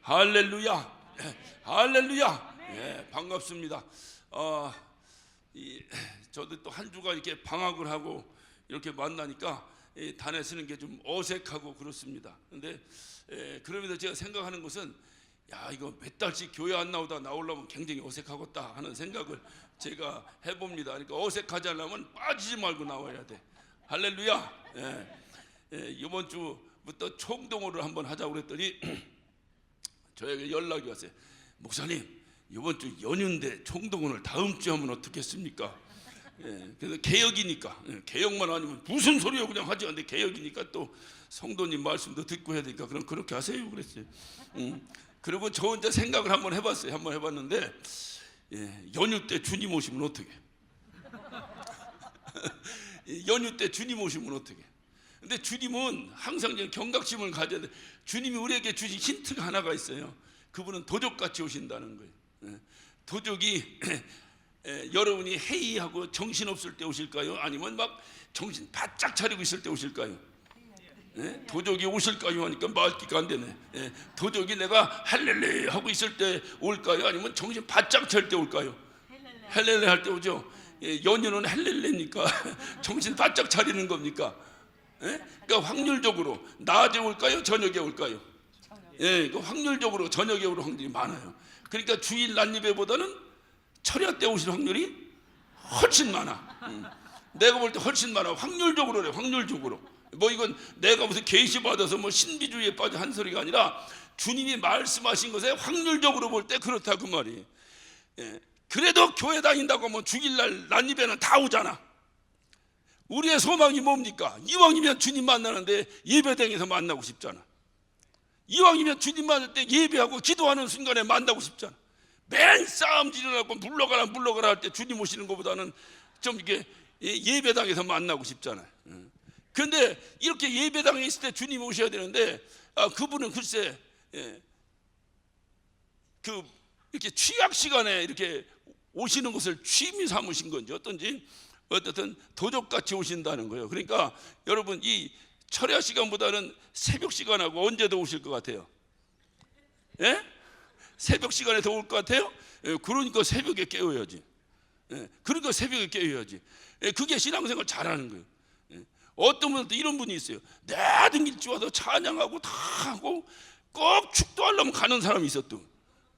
할렐루야. 할렐루야. 예, 반갑습니다. 저도 또 한 주가 이렇게 방학을 하고 이렇게 만나니까 단에 쓰는 게 좀 어색하고 그렇습니다. 근데 그러면서 제가 생각하는 것은 이거 몇 달씩 교회 안 나오려면 굉장히 어색하겠다 하는 생각을 제가 해봅니다. 그러니까 어색하지 않으려면 빠지지 말고 나와야 돼. 할렐루야. 이번 주부터 총동호를 한번 하자고 그랬더니 저에게 연락이 왔어요. 목사님, 이번 주 연휴인데 총동원을 다음 주에 하면 어떻겠습니까? 그래서 개혁이니까, 개혁만 아니면 무슨 소리요 그냥 하지 않는데 개혁이니까 또 성도님 말씀도 듣고 해야 되니까 그럼 그렇게 하세요 그랬어요. 그리고 저 혼자 생각을 한번 해봤어요. 한번 해봤는데 연휴 때 주님 오시면 어떻게? 연휴 때 주님 오시면 어떻게? 근데 주님은 항상 경각심을 가져야 돼. 주님이 우리에게 주신 힌트가 하나가 있어요. 그분은 도적같이 오신다는 거예요. 도적이 여러분이 해이하고 정신없을 때 오실까요? 아니면 막 정신 바짝 차리고 있을 때 오실까요? 도적이 오실까요? 하니까 말기가 안 되네. 도적이 내가 할렐레 하고 있을 때 올까요? 아니면 정신 바짝 차릴 때 올까요? 할렐레 할 때 오죠. 연휴는 할렐레니까 정신 바짝 차리는 겁니까? 그러니까 확률적으로 낮에 올까요? 저녁에 올까요? 확률적으로 저녁에 올 확률이 많아요. 그러니까 주일 난입회보다는 철야 때 오실 확률이 훨씬 많아. 내가 볼 때 훨씬 많아. 확률적으로 그래. 확률적으로. 뭐 이건 내가 무슨 계시 받아서 뭐 신비주의에 빠져 한 소리가 아니라 주님이 말씀하신 것에 확률적으로 볼 때 그렇다 그 말이. 그래도 교회 다닌다고 하면 주일날 난입회는 다 오잖아. 우리의 소망이 뭡니까? 이왕이면 주님 만나는데 예배당에서 만나고 싶잖아. 이왕이면 주님 만날 때 예배하고 기도하는 순간에 만나고 싶잖아. 맨 싸움 지르라고 물러가라 할 때 주님 오시는 것보다는 좀 이렇게 예배당에서 만나고 싶잖아요. 그런데 이렇게 예배당에 있을 때 주님 오셔야 되는데 그분은 글쎄 이렇게 취약 시간에 이렇게 오시는 것을 취미 삼으신 건지 어쨌든 도적같이 오신다는 거예요. 그러니까 여러분 이 철야 시간보다는 새벽 시간하고 언제 더 오실 것 같아요? 새벽 시간에 더 올 것 같아요? 그러니까 새벽에 깨워야지. 그러니까 새벽에 깨워야지. 그게 신앙생활 잘하는 거예요. 어떤 분은 또 이런 분이 있어요. 내등 일찍 와서 찬양하고 다 하고 꼭 축도하려면 가는 사람이 있어 또.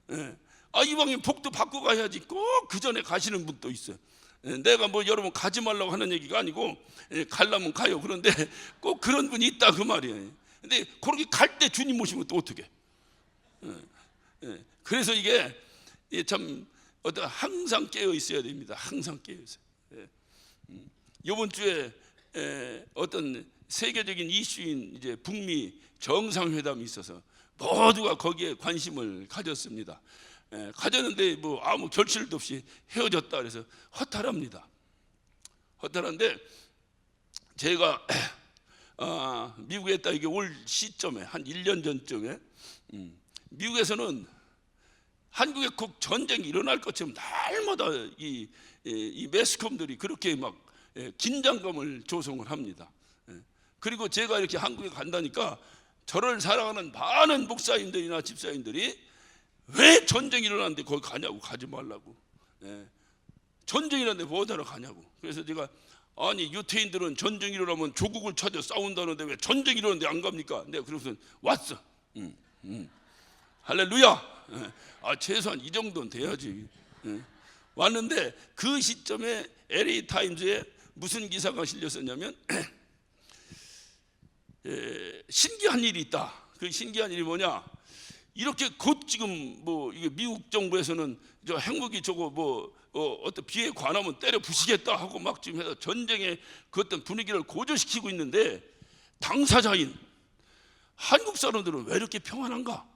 이왕이면 복도 받고 가야지. 꼭 그 전에 가시는 분도 있어요. 내가 뭐 여러분 가지 말라고 하는 얘기가 아니고 가려면 가요. 그런데 꼭 그런 분이 있다 그 말이에요. 근데 그렇게 갈 때 주님 모시면 또 어떻게? 그래서 이게 참 항상 깨어 있어야 됩니다. 항상 깨어 있어요. 이번 주에 어떤 세계적인 이슈인 이제 북미 정상회담이 있어서 모두가 거기에 관심을 가졌습니다. 가졌는데 뭐 아무 결실도 없이 헤어졌다 그래서 허탈합니다. 허탈한데 제가 미국에 있다 이게 올 시점에 한 1년 전쯤에 미국에서는 한국에 꼭 전쟁이 일어날 것처럼 날마다 이 매스컴들이 그렇게 막 긴장감을 조성을 합니다. 그리고 제가 이렇게 한국에 간다니까 저를 사랑하는 많은 목사님들이나 집사님들이 왜 전쟁이 일어났는데 거기 가냐고, 가지 말라고. 전쟁이 일어났는데 뭐하러 가냐고. 그래서 제가 아니 유태인들은 전쟁이 일어나면 조국을 찾아 싸운다는데 왜 전쟁이 일어났는데 안 갑니까? 내가 그래서 왔어. 할렐루야. 최소한 이 정도는 돼야지. 왔는데 그 시점에 LA 타임즈에 무슨 기사가 실렸었냐면 신기한 일이 있다. 그 신기한 일이 뭐냐? 이렇게 곧 지금 뭐 이게 미국 정부에서는 저 핵무기 저거 뭐 어떤 비에 관하면 때려 부시겠다 하고 막 지금 해서 전쟁의 그 어떤 분위기를 고조시키고 있는데 당사자인 한국 사람들은 왜 이렇게 평안한가?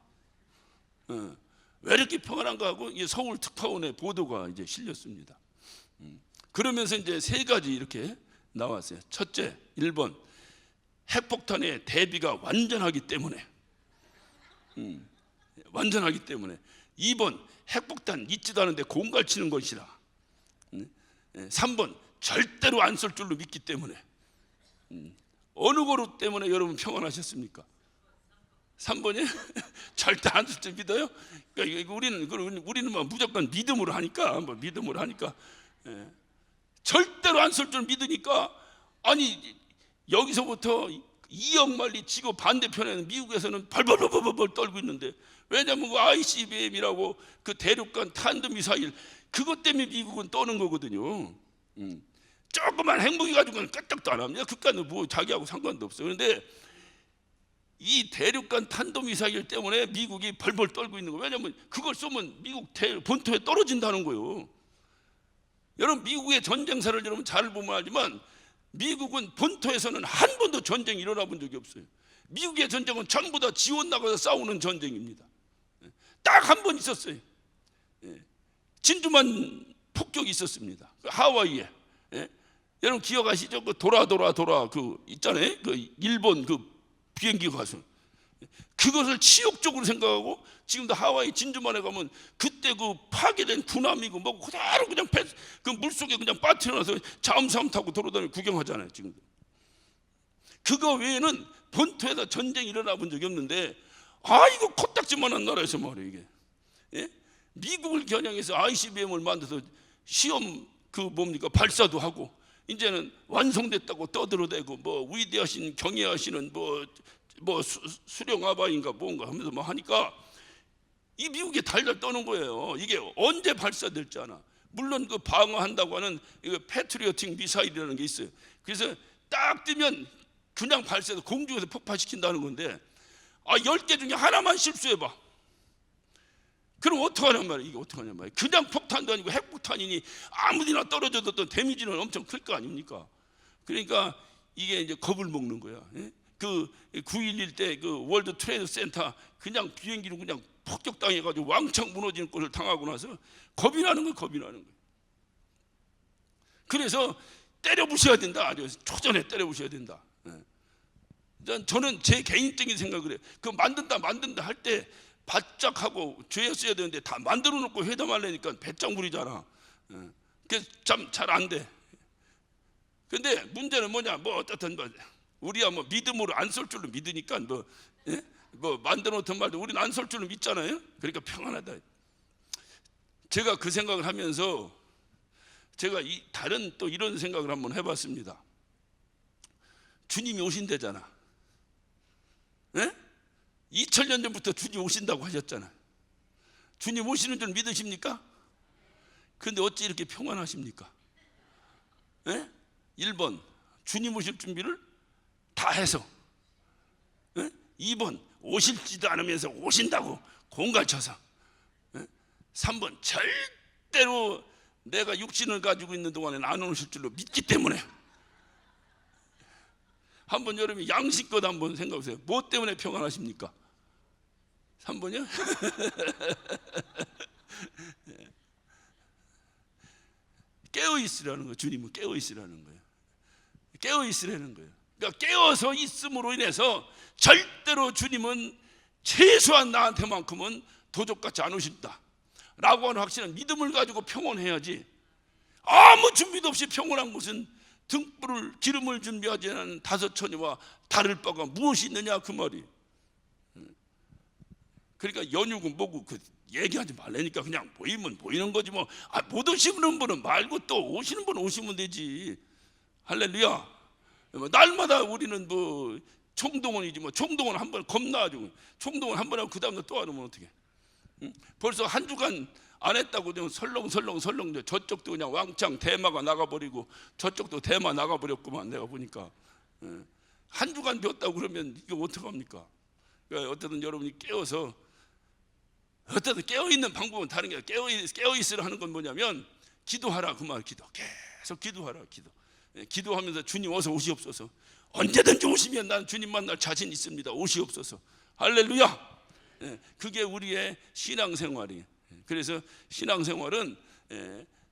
왜 이렇게 평안한가 하고 이 서울 특파원의 보도가 이제 실렸습니다. 그러면서 이제 세 가지 이렇게 나왔어요. 첫째, 1번 핵폭탄의 대비가 완전하기 때문에. 완전하기 때문에. 2번 핵폭탄 있지도 않은데 공갈치는 것이라. 3번 절대로 안 쏠 줄로 믿기 때문에. 어느 거로 때문에 여러분 평안하셨습니까? 3번이 절대 안 쓸 줄 믿어요? 그러니까 우리는 뭐 무조건 믿음으로 하니까, 예. 절대로 안 쓸 줄 믿으니까, 아니 여기서부터 2억 마일리 지구 반대편에는 미국에서는 벌벌벌벌 떨고 있는데, 왜냐하면 그 ICBM이라고 그 대륙간 탄도미사일, 그것 때문에 미국은 떠는 거거든요. 조그만 핵무기 가지고는 끄떡도 안 합니다. 그까는 뭐 자기하고 상관도 없어요. 그런데 이 대륙간 탄도미사일 때문에 미국이 벌벌 떨고 있는 거예요. 왜냐하면 그걸 쏘면 미국 본토에 떨어진다는 거예요. 여러분, 미국의 전쟁사를 여러분 잘 보면 알지만 미국은 본토에서는 한 번도 전쟁이 일어나 본 적이 없어요. 미국의 전쟁은 전부 다 지원 나가서 싸우는 전쟁입니다. 딱 한 번 있었어요. 진주만 폭격이 있었습니다. 하와이에. 여러분 기억하시죠? 그 도라 그 있잖아요. 그 일본 그 비행기 가서 그것을 치욕적으로 생각하고, 지금도 하와이 진주만에 가면 그때 그 파괴된 군함이고 뭐 그대로 그냥 그 물속에 그냥 빠뜨려놔서 잠수함 타고 돌아다니고 구경하잖아요. 지금도. 그거 외에는 본토에서 전쟁이 일어나 본 적이 없는데, 이거 코딱지만한 나라에서 말이에요 이게. 예? 미국을 겨냥해서 ICBM을 만들어서 시험 발사도 하고, 이제는 완성됐다고 떠들어대고, 뭐 위대하신 경애하시는 뭐 수령 아바인가 뭔가 하면서 뭐 하니까 이 미국이 달달 떠는 거예요. 이게 언제 발사될지 아나. 물론 그 방어한다고 하는 이거 패트리어틱 미사일이라는 게 있어요. 그래서 딱 뜨면 그냥 발사해서 공중에서 폭파시킨다는 건데, 10개 중에 하나만 실수해봐. 그럼 어떡하냔 말이에요. 이게 어떡하냔 말이에요. 그냥 폭탄도 아니고 핵폭탄이니 아무데나 떨어져도 또 데미지는 엄청 클 거 아닙니까? 그러니까 이게 이제 겁을 먹는 거야. 그 9.11 때 그 월드 트레이드 센터 그냥 비행기로 그냥 폭격당해가지고 왕창 무너지는 꼴을 당하고 나서 겁이 나는 거예요. 그래서 때려 부셔야 된다. 아주 초전에 때려 부셔야 된다. 저는 제 개인적인 생각을 해요. 그 만든다 할 때 바짝 하고 죄였어야 되는데 다 만들어 놓고 회담하려니까 배짱 부리잖아. 그래서 참 잘 안 돼. 근데 문제는 뭐냐, 뭐 어떻든 우리야 뭐 믿음으로 안 쏠 줄로 믿으니까 뭐 만들어 놓던 말도 우리는 안 쏠 줄로 믿잖아요. 그러니까 평안하다. 제가 그 생각을 하면서 제가 다른 또 이런 생각을 한번 해봤습니다. 주님이 오신대잖아. 2000년 전부터 주님 오신다고 하셨잖아. 주님 오시는 줄 믿으십니까? 근데 어찌 이렇게 평안하십니까? 1번 주님 오실 준비를 다 해서, 2번 오실지도 않으면서 오신다고 공갈쳐서, 3번 절대로 내가 육신을 가지고 있는 동안에는 안 오실 줄로 믿기 때문에. 한번 여러분이 양심껏 한번 생각해보세요. 뭐 때문에 평안하십니까? 3번이요? 깨어있으라는 거예요. 주님은 깨어있으라는 거예요. 깨어있으라는 거예요. 그러니까 깨어서 있음으로 인해서 절대로 주님은 최소한 나한테만큼은 도적같이 안 오신다 라고 하는 확신한 믿음을 가지고 평온해야지, 아무 준비도 없이 평온한 것은 등불을 기름을 준비하지 않은 5처녀와 다를 바가 무엇이 있느냐, 그 말이. 그러니까 연육은 뭐고 얘기하지 말라니까 그냥 보이면 보이는 거지 뭐. 못 오시는 분은 말고 또 오시는 분은 오시면 되지. 할렐루야. 날마다 우리는 뭐 총동원이지 뭐. 총동원 한 번 겁나가지고 총동원 한 번 하고 그 다음날 또 안 오면 어떡해. 벌써 한 주간 안 했다고 되면 설렁 저쪽도 그냥 왕창 대마가 나가버리고 저쪽도 대마 나가버렸구만. 내가 보니까 한 주간 배웠다고 그러면 이거 어떡합니까? 그러니까 어쨌든 여러분이 깨어서, 어쨌든 깨어있는 방법은 다른 게 아니라 깨어있으라 하는 건 뭐냐면 기도하라, 그 말. 계속 기도하라. 기도하면서 주님 어서 오시옵소서. 언제든지 오시면 난 주님 만날 자신 있습니다. 오시옵소서. 할렐루야. 그게 우리의 신앙생활이에요. 그래서 신앙생활은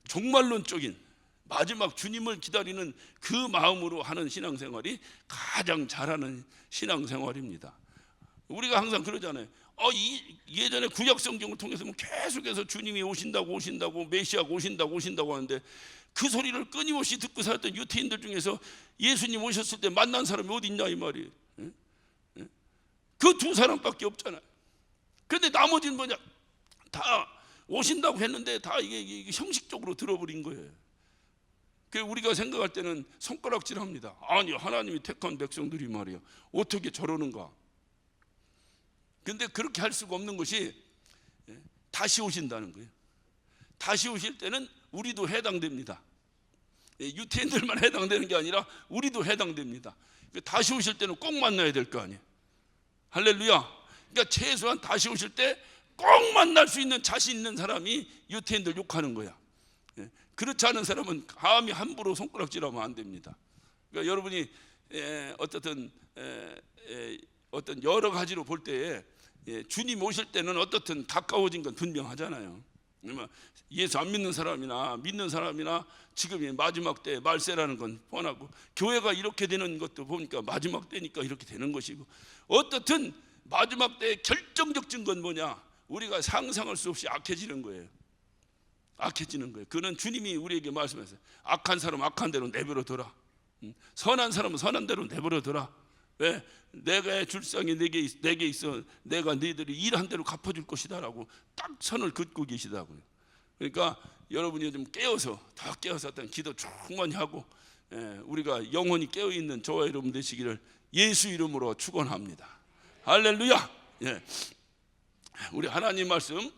종말론적인 마지막 주님을 기다리는 그 마음으로 하는 신앙생활이 가장 잘하는 신앙생활입니다. 우리가 항상 그러잖아요. 예전에 구약 성경을 통해서 계속해서 주님이 오신다고 메시아가 오신다고 하는데, 그 소리를 끊임없이 듣고 살았던 유태인들 중에서 예수님 오셨을 때 만난 사람이 어디 있냐 이 말이에요. 그 두 사람밖에 없잖아요. 그런데 나머지는 뭐냐, 다 오신다고 했는데 다 이게 형식적으로 들어버린 거예요. 그 우리가 생각할 때는 손가락질합니다. 아니, 하나님이 택한 백성들이 말이야 어떻게 저러는가. 근데 그렇게 할 수가 없는 것이 다시 오신다는 거예요. 다시 오실 때는 우리도 해당됩니다. 유태인들만 해당되는 게 아니라 우리도 해당됩니다. 다시 오실 때는 꼭 만나야 될 거 아니에요. 할렐루야. 그러니까 최소한 다시 오실 때 꼭 만날 수 있는 자신 있는 사람이 유태인들 욕하는 거야. 그렇지 않은 사람은 감히 함부로 손가락질하면 안 됩니다. 그러니까 여러분이 어떤 여러 가지로 볼 때에 주님 오실 때는 어떻든 가까워진 건 분명하잖아요. 예수 안 믿는 사람이나 믿는 사람이나 지금이 마지막 때 말세라는 건 뻔하고, 교회가 이렇게 되는 것도 보니까 마지막 때니까 이렇게 되는 것이고, 어떻든 마지막 때의 결정적 증거는 뭐냐, 우리가 상상할 수 없이 악해지는 거예요. 악해지는 거예요. 그는 주님이 우리에게 말씀하셨어요. 악한 사람 악한 대로 내버려둬라. 선한 사람은 선한 대로 내버려둬라. 왜? 내가 줄 상이 내게 있어. 내가 너희들이 일한 대로 갚아줄 것이다 라고 딱 선을 긋고 계시다고요. 그러니까 여러분이 좀 깨어서, 더 깨어서 어떤 기도 충만히 하고, 우리가 영혼이 깨어있는 저와 여러분 되시기를 예수 이름으로 축원합니다. 할렐루야. 우리 하나님 말씀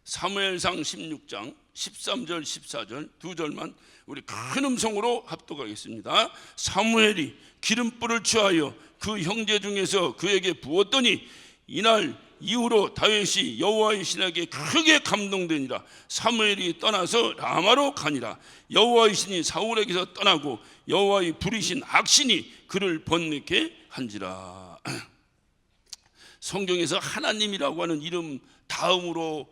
사무엘상 16장 13절 14절 두 절만 우리 큰 음성으로 합독하겠습니다. 사무엘이 기름불을 취하여 그 형제 중에서 그에게 부었더니 이날 이후로 다윗이 여호와의 신에게 크게 감동되니라. 사무엘이 떠나서 라마로 가니라. 여호와의 신이 사울에게서 떠나고 여호와의 부리신 악신이 그를 번뇌케 한지라. 성경에서 하나님이라고 하는 이름 다음으로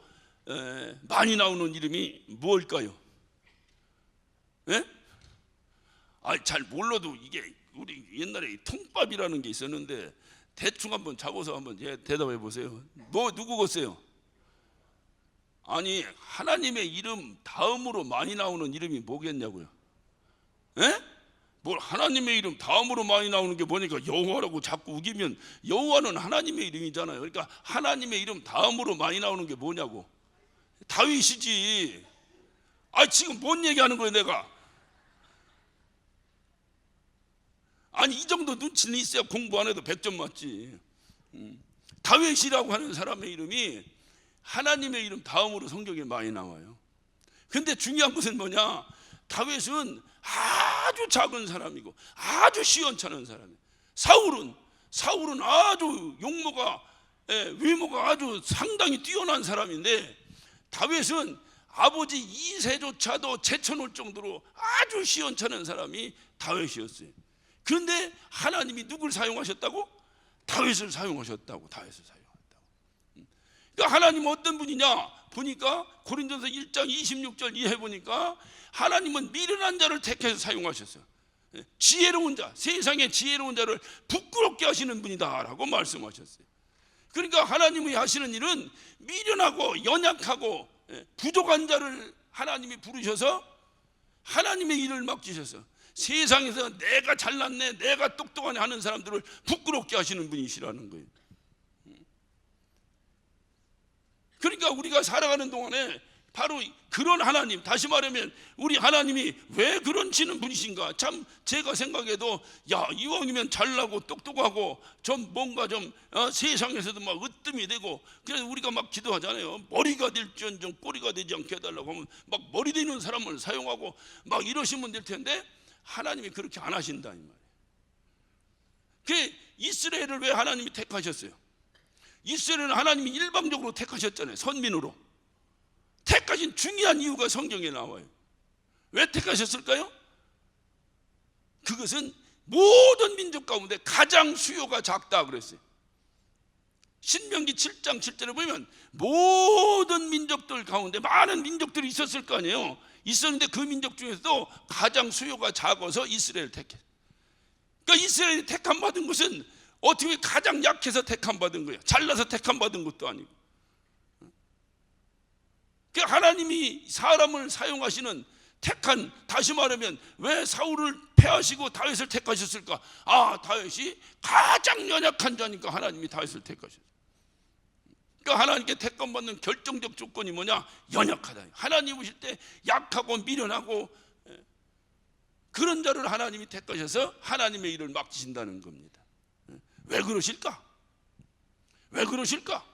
많이 나오는 이름이 무엇일까요? 잘 몰라도 이게 우리 옛날에 통밥이라는 게 있었는데 대충 한번 잡아서 한번 대답해 보세요. 누구겠어요? 아니, 하나님의 이름 다음으로 많이 나오는 이름이 뭐겠냐고요? 뭘 하나님의 이름 다음으로 많이 나오는 게 뭐니까 여호와라고 자꾸 우기면, 여호와는 하나님의 이름이잖아요. 그러니까 하나님의 이름 다음으로 많이 나오는 게 뭐냐고. 다윗이지. 지금 뭔 얘기하는 거예요 내가? 아니, 이 정도 눈치는 있어야 공부 안 해도 100점 맞지. 다윗이라고 하는 사람의 이름이 하나님의 이름 다음으로 성경에 많이 나와요. 근데 중요한 것은 뭐냐, 다윗은 아주 작은 사람이고 아주 시원찮은 사람이에요. 사울은 아주 외모가 아주 상당히 뛰어난 사람인데, 다윗은 아버지 이세조차도 제쳐놓을 정도로 아주 시원찮은 사람이 다윗이었어요. 그런데 하나님이 누굴 사용하셨다고? 다윗을 사용하셨다고. 그러니까 하나님은 어떤 분이냐 보니까 고린도서 1장 26절 이해 보니까 하나님은 미련한 자를 택해서 사용하셨어요. 지혜로운 자, 세상의 지혜로운 자를 부끄럽게 하시는 분이다 라고 말씀하셨어요. 그러니까 하나님이 하시는 일은 미련하고 연약하고 부족한 자를 하나님이 부르셔서 하나님의 일을 맡기셔서 세상에서 내가 잘났네, 내가 똑똑하네 하는 사람들을 부끄럽게 하시는 분이시라는 거예요. 그러니까 우리가 살아가는 동안에 바로 그런 하나님, 다시 말하면 우리 하나님이 왜 그런지는 분이신가. 참 제가 생각해도 이왕이면 잘나고 똑똑하고 좀 뭔가 좀 세상에서도 막 으뜸이 되고, 그래서 우리가 막 기도하잖아요. 머리가 될지언정 꼬리가 되지 않게 해달라고 하면 막 머리 되는 사람을 사용하고 막 이러시면 될 텐데, 하나님이 그렇게 안 하신다 이 말이에요. 그 이스라엘을 왜 하나님이 택하셨어요? 이스라엘은 하나님이 일방적으로 택하셨잖아요. 선민으로 택하신 중요한 이유가 성경에 나와요. 왜 택하셨을까요? 그것은 모든 민족 가운데 가장 수요가 작다 그랬어요. 신명기 7장 7절에 보면 모든 민족들 가운데 많은 민족들이 있었을 거 아니에요. 있었는데 그 민족 중에서도 가장 수요가 작아서 이스라엘을 택했어요. 그러니까 이스라엘이 택함 받은 것은 어떻게 보면 가장 약해서 택함 받은 거예요. 잘나서 택함 받은 것도 아니고. 하나님이 사람을 사용하시는 택한, 다시 말하면 왜 사울을 패하시고 다윗을 택하셨을까? 아, 다윗이 가장 연약한 자니까 하나님이 다윗을 택하셨어요. 그러니까 하나님께 택함받는 결정적 조건이 뭐냐? 연약하다. 하나님 오실 때 약하고 미련하고 그런 자를 하나님이 택하셔서 하나님의 일을 맡기신다는 겁니다. 왜 그러실까? 왜 그러실까?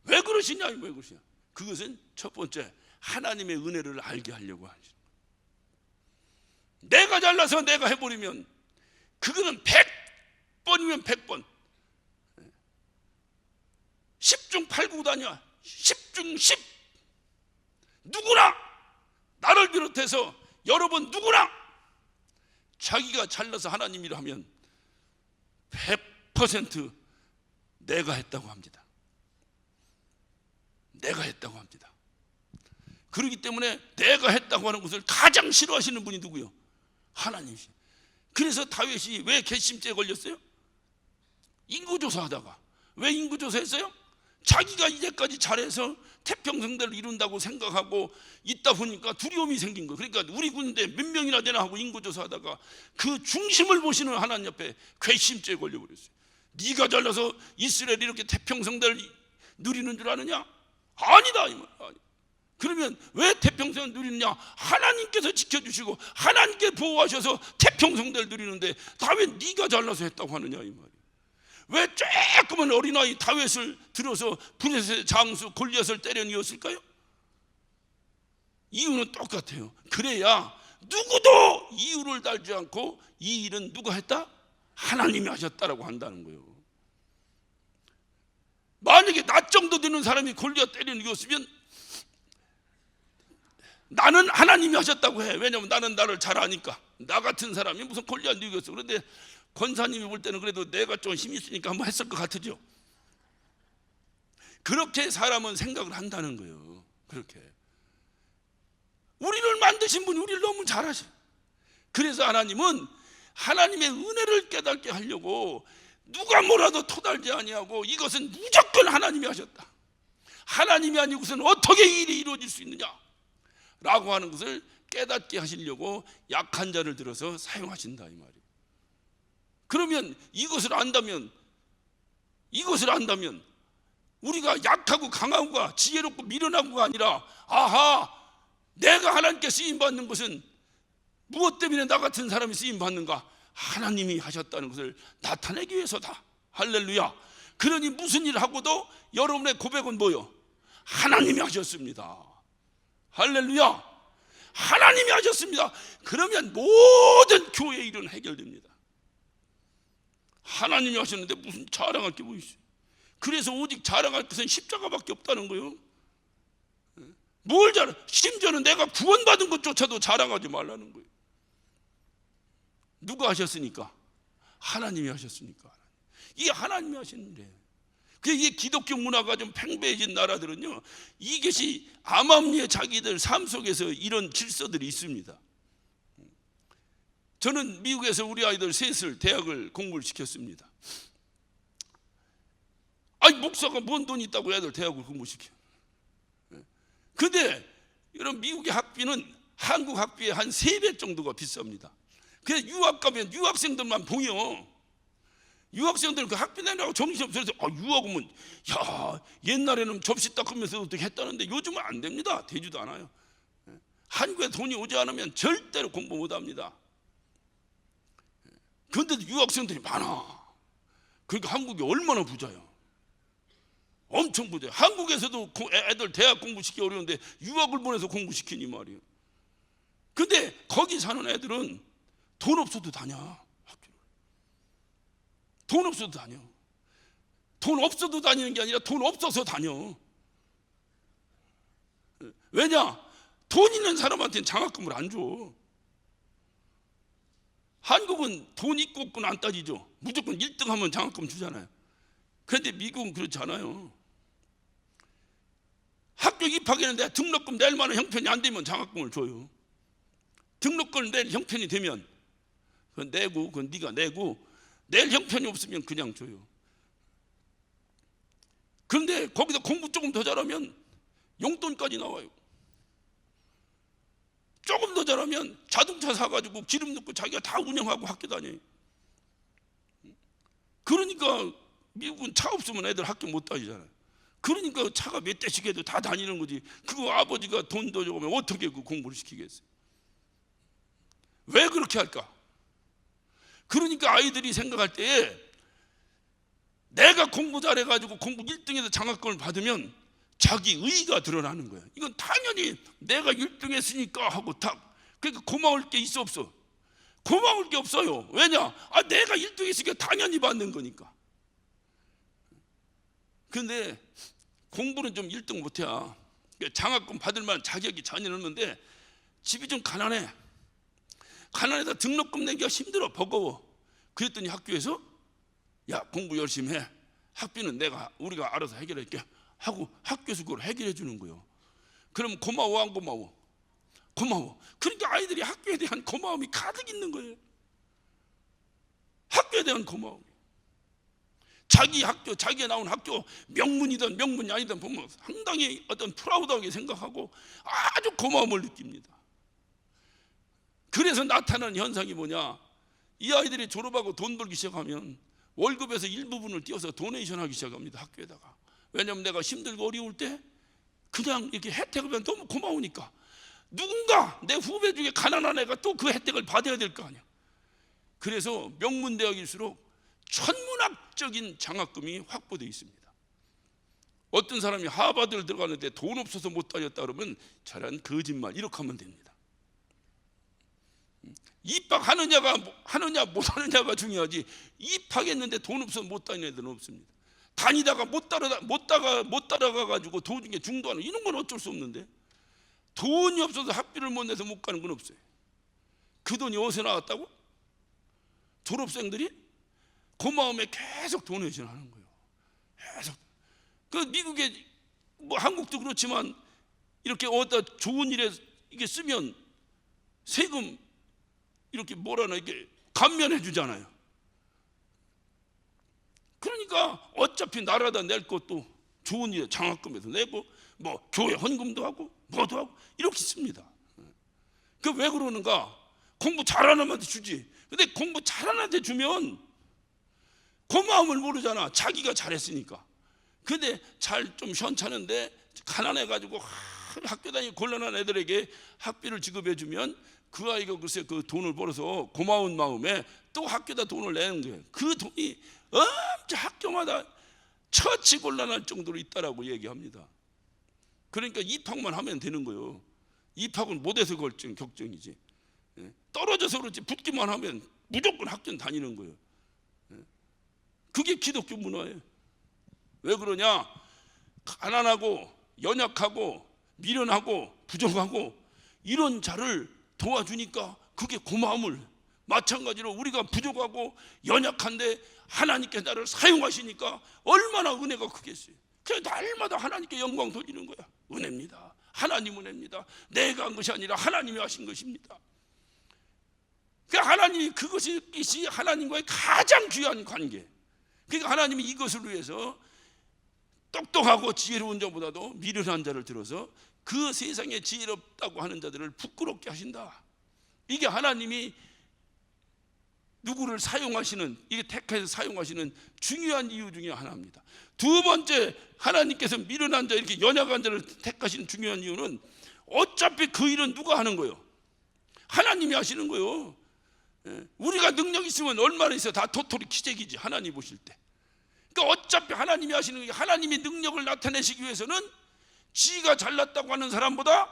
왜 그러시냐? 왜 그러시냐? 그것은 첫 번째 하나님의 은혜를 알게 하려고 하죠. 내가 잘나서 내가 해버리면 그거는 100번이면 100번 10중 8구 아니야. 10중 10. 누구나 나를 비롯해서 여러분 누구나 자기가 잘나서 하나님 일을 하면 100% 내가 했다고 합니다. 내가 했다고 합니다. 그렇기 때문에 내가 했다고 하는 것을 가장 싫어하시는 분이 누구요? 하나님이시. 그래서 다윗이 왜 괘씸죄에 걸렸어요? 인구조사하다가. 왜 인구조사했어요? 자기가 이제까지 잘해서 태평성대를 이룬다고 생각하고 있다 보니까 두려움이 생긴 거예요. 그러니까 우리 군대 몇 명이나 되나 하고 인구조사하다가 그 중심을 보시는 하나님 옆에 괘씸죄에 걸려버렸어요. 네가 잘나서 이스라엘이 이렇게 태평성대를 누리는 줄 아느냐? 아니다 이 말. 아니. 그러면 왜 태평성을 누리느냐? 하나님께서 지켜주시고 하나님께 보호하셔서 태평성대를 누리는데 다윗 네가 잘나서 했다고 하느냐 이 말이에요. 왜 조그만 어린아이 다윗을 들어서 브레셋의 장수 골리앗을 때려 누웠을까요? 이유는 똑같아요. 그래야 누구도 이유를 달지 않고 이 일은 누가 했다? 하나님이 하셨다라고 한다는 거예요. 만약에 나 정도 되는 사람이 골리앗 때려 누웠으면 나는 하나님이 하셨다고 해. 왜냐하면 나는 나를 잘 아니까. 나 같은 사람이 무슨 골리앗 누겼어. 그런데 권사님이 볼 때는 그래도 내가 좀 힘이 있으니까 한번 했을 것 같으죠. 그렇게 사람은 생각을 한다는 거예요. 그렇게 우리를 만드신 분이 우리를 너무 잘하셔. 그래서 하나님은 하나님의 은혜를 깨닫게 하려고 누가 뭐라도 토달지 아니하고 이것은 무조건 하나님이 하셨다. 하나님이 아니고서는 어떻게 이 일이 이루어질 수 있느냐 라고 하는 것을 깨닫게 하시려고 약한 자를 들어서 사용하신다 이 말이에요. 그러면 이것을 안다면 우리가 약하고 강하고가 지혜롭고 미련하고가 아니라 아하, 내가 하나님께 쓰임받는 것은 무엇 때문에 나 같은 사람이 쓰임받는가? 하나님이 하셨다는 것을 나타내기 위해서다. 할렐루야. 그러니 무슨 일을 하고도 여러분의 고백은 뭐요? 하나님이 하셨습니다. 할렐루야. 하나님이 하셨습니다. 그러면 모든 교회 일은 해결됩니다. 하나님이 하셨는데 무슨 자랑할 게 뭐 있어요? 그래서 오직 자랑할 것은 십자가밖에 없다는 거예요. 뭘 자랑? 심지어는 내가 구원받은 것조차도 자랑하지 말라는 거예요. 누가 하셨으니까? 하나님이 하셨으니까. 이게 하나님이 하셨는데. 이게 기독교 문화가 좀 팽배해진 나라들은요, 이것이 암암리에 자기들 삶 속에서 이런 질서들이 있습니다. 저는 미국에서 우리 아이들 셋을 대학을 공부를 시켰습니다. 아니 목사가 뭔 돈이 있다고 애들 대학을 공부시켜. 근데 여러분 미국의 학비는 한국 학비의 한 3배 정도가 비쌉니다. 그래서 유학 가면 유학생들만 보여. 유학생들은 그 학비 내라고 정신없어서 유학 오면 야 옛날에는 접시 닦으면서 어떻게 했다는데 요즘은 안 됩니다. 되지도 않아요. 한국에 돈이 오지 않으면 절대로 공부 못합니다. 그런데도 유학생들이 많아. 그러니까 한국이 얼마나 부자야. 엄청 부자야. 한국에서도 애들 대학 공부시키기 어려운데 유학을 보내서 공부시키니 말이에요. 근데 거기 사는 애들은 돈 없어도 다녀. 학교를. 돈 없어도 다녀. 돈 없어도 다니는 게 아니라 돈 없어서 다녀. 왜냐? 돈 있는 사람한테는 장학금을 안 줘. 한국은 돈 있고 없고는 안 따지죠. 무조건 1등 하면 장학금 주잖아요. 그런데 미국은 그렇지 않아요. 학교 입학했는데 등록금 낼 만한 형편이 안 되면 장학금을 줘요. 등록금을 낼 형편이 되면 그건 내고, 그건 네가 내고, 낼 형편이 없으면 그냥 줘요. 그런데 거기다 공부 조금 더 잘하면 용돈까지 나와요. 조금 더 잘하면 자동차 사가지고 기름 넣고 자기가 다 운영하고 학교 다녀요. 그러니까 미국은 차 없으면 애들 학교 못 다니잖아요. 그러니까 차가 몇 대씩 해도 다 다니는 거지. 그거 아버지가 돈 더 주면 어떻게 그 공부를 시키겠어요? 왜 그렇게 할까? 그러니까 아이들이 생각할 때에 내가 공부 잘해가지고 공부 1등에서 장학금을 받으면 자기 의의가 드러나는 거예요. 이건 당연히 내가 1등 했으니까 하고 딱. 그러니까 고마울 게 있어 없어? 고마울 게 없어요. 왜냐? 내가 1등 했으니까 당연히 받는 거니까. 근데 공부는 좀 1등 못해야 장학금 받을 만한 자격이 전혀 없는데 집이 좀 가난해. 가난해서 등록금 내기가 힘들어, 버거워. 그랬더니 학교에서 야, 공부 열심히 해. 학비는 우리가 알아서 해결할게 하고 학교에서 그걸 해결해 주는 거예요. 그럼 고마워 안 고마워? 고마워. 그러니까 아이들이 학교에 대한 고마움이 가득 있는 거예요. 학교에 대한 고마움. 자기 학교, 자기가 나온 학교 명문이든 명문이 아니든 보면 상당히 어떤 프라우드하게 생각하고 아주 고마움을 느낍니다. 그래서 나타나는 현상이 뭐냐? 이 아이들이 졸업하고 돈 벌기 시작하면 월급에서 일부분을 띄워서 도네이션 하기 시작합니다. 학교에다가. 왜냐하면 내가 힘들고 어려울 때 그냥 이렇게 혜택을 받으면 너무 고마우니까 누군가 내 후배 중에 가난한 애가 또 그 혜택을 받아야 될 거 아니야. 그래서 명문대학일수록 천문학적인 장학금이 확보되어 있습니다. 어떤 사람이 하버드를 들어가는데 돈 없어서 못 다녔다 그러면 저런 거짓말, 이렇게 하면 됩니다. 입학하느냐 못하느냐가 중요하지, 입학했는데 돈 없어서 못 다니는 애들은 없습니다. 다니다가 못 따라가 가지고 도중에 중도하는 이런 건 어쩔 수 없는데, 돈이 없어서 학비를 못 내서 못 가는 건 없어요. 그 돈이 어디서 나왔다고? 졸업생들이 고마움에 계속 도네이션 하는 거예요. 계속. 그 미국에 뭐 한국도 그렇지만 이렇게 어디다 좋은 일에 이게 쓰면 세금 이렇게 이게 감면해 주잖아요. 그러니까 어차피 나라다 낼 것도 좋은 일에 장학금에서 내고 뭐 교회 헌금도 하고 뭐도 하고 이렇게 씁니다. 그 왜 그러는가? 공부 잘하는 애한테 주지. 근데 공부 잘하는 애한테 주면 고마움을 모르잖아. 자기가 잘했으니까. 근데 좀 현찮은데 가난해가지고 학교 다니기 곤란한 애들에게 학비를 지급해주면 그 아이가 글쎄 그 돈을 벌어서 고마운 마음에 또 학교에다 돈을 내는 거예요. 그 돈이 엄청 학교마다 처치곤란할 정도로 있다라고 얘기합니다. 그러니까 입학만 하면 되는 거예요. 입학은 못해서 격정이지. 떨어져서 그렇지 붙기만 하면 무조건 학교는 다니는 거예요. 그게 기독교 문화예요. 왜 그러냐? 가난하고 연약하고 미련하고 부족하고 이런 자를 도와주니까 그게 고마움을, 마찬가지로 우리가 부족하고 연약한데 하나님께 나를 사용하시니까 얼마나 은혜가 크겠어요. 그래서 날마다 하나님께 영광 돌리는 거야. 은혜입니다. 하나님 은혜입니다. 내가 한 것이 아니라 하나님이 하신 것입니다. 그러니까 하나님이 그것이 하나님과의 가장 귀한 관계. 그러니까 하나님이 이것을 위해서 똑똑하고 지혜로운 자보다도 미련한 자를 들어서 그 세상에 지혜롭다고 하는 자들을 부끄럽게 하신다. 이게 하나님이 누구를 사용하시는, 이게 택해서 사용하시는 중요한 이유 중에 하나입니다. 두 번째, 하나님께서 미련한 자, 이렇게 연약한 자를 택하시는 중요한 이유는 어차피 그 일은 누가 하는 거예요? 하나님이 하시는 거예요. 우리가 능력 있으면 얼마나 있어? 다 도토리 키재기지, 하나님 보실 때. 그러니까 어차피 하나님이 하시는 게, 하나님의 능력을 나타내시기 위해서는 지가 잘났다고 하는 사람보다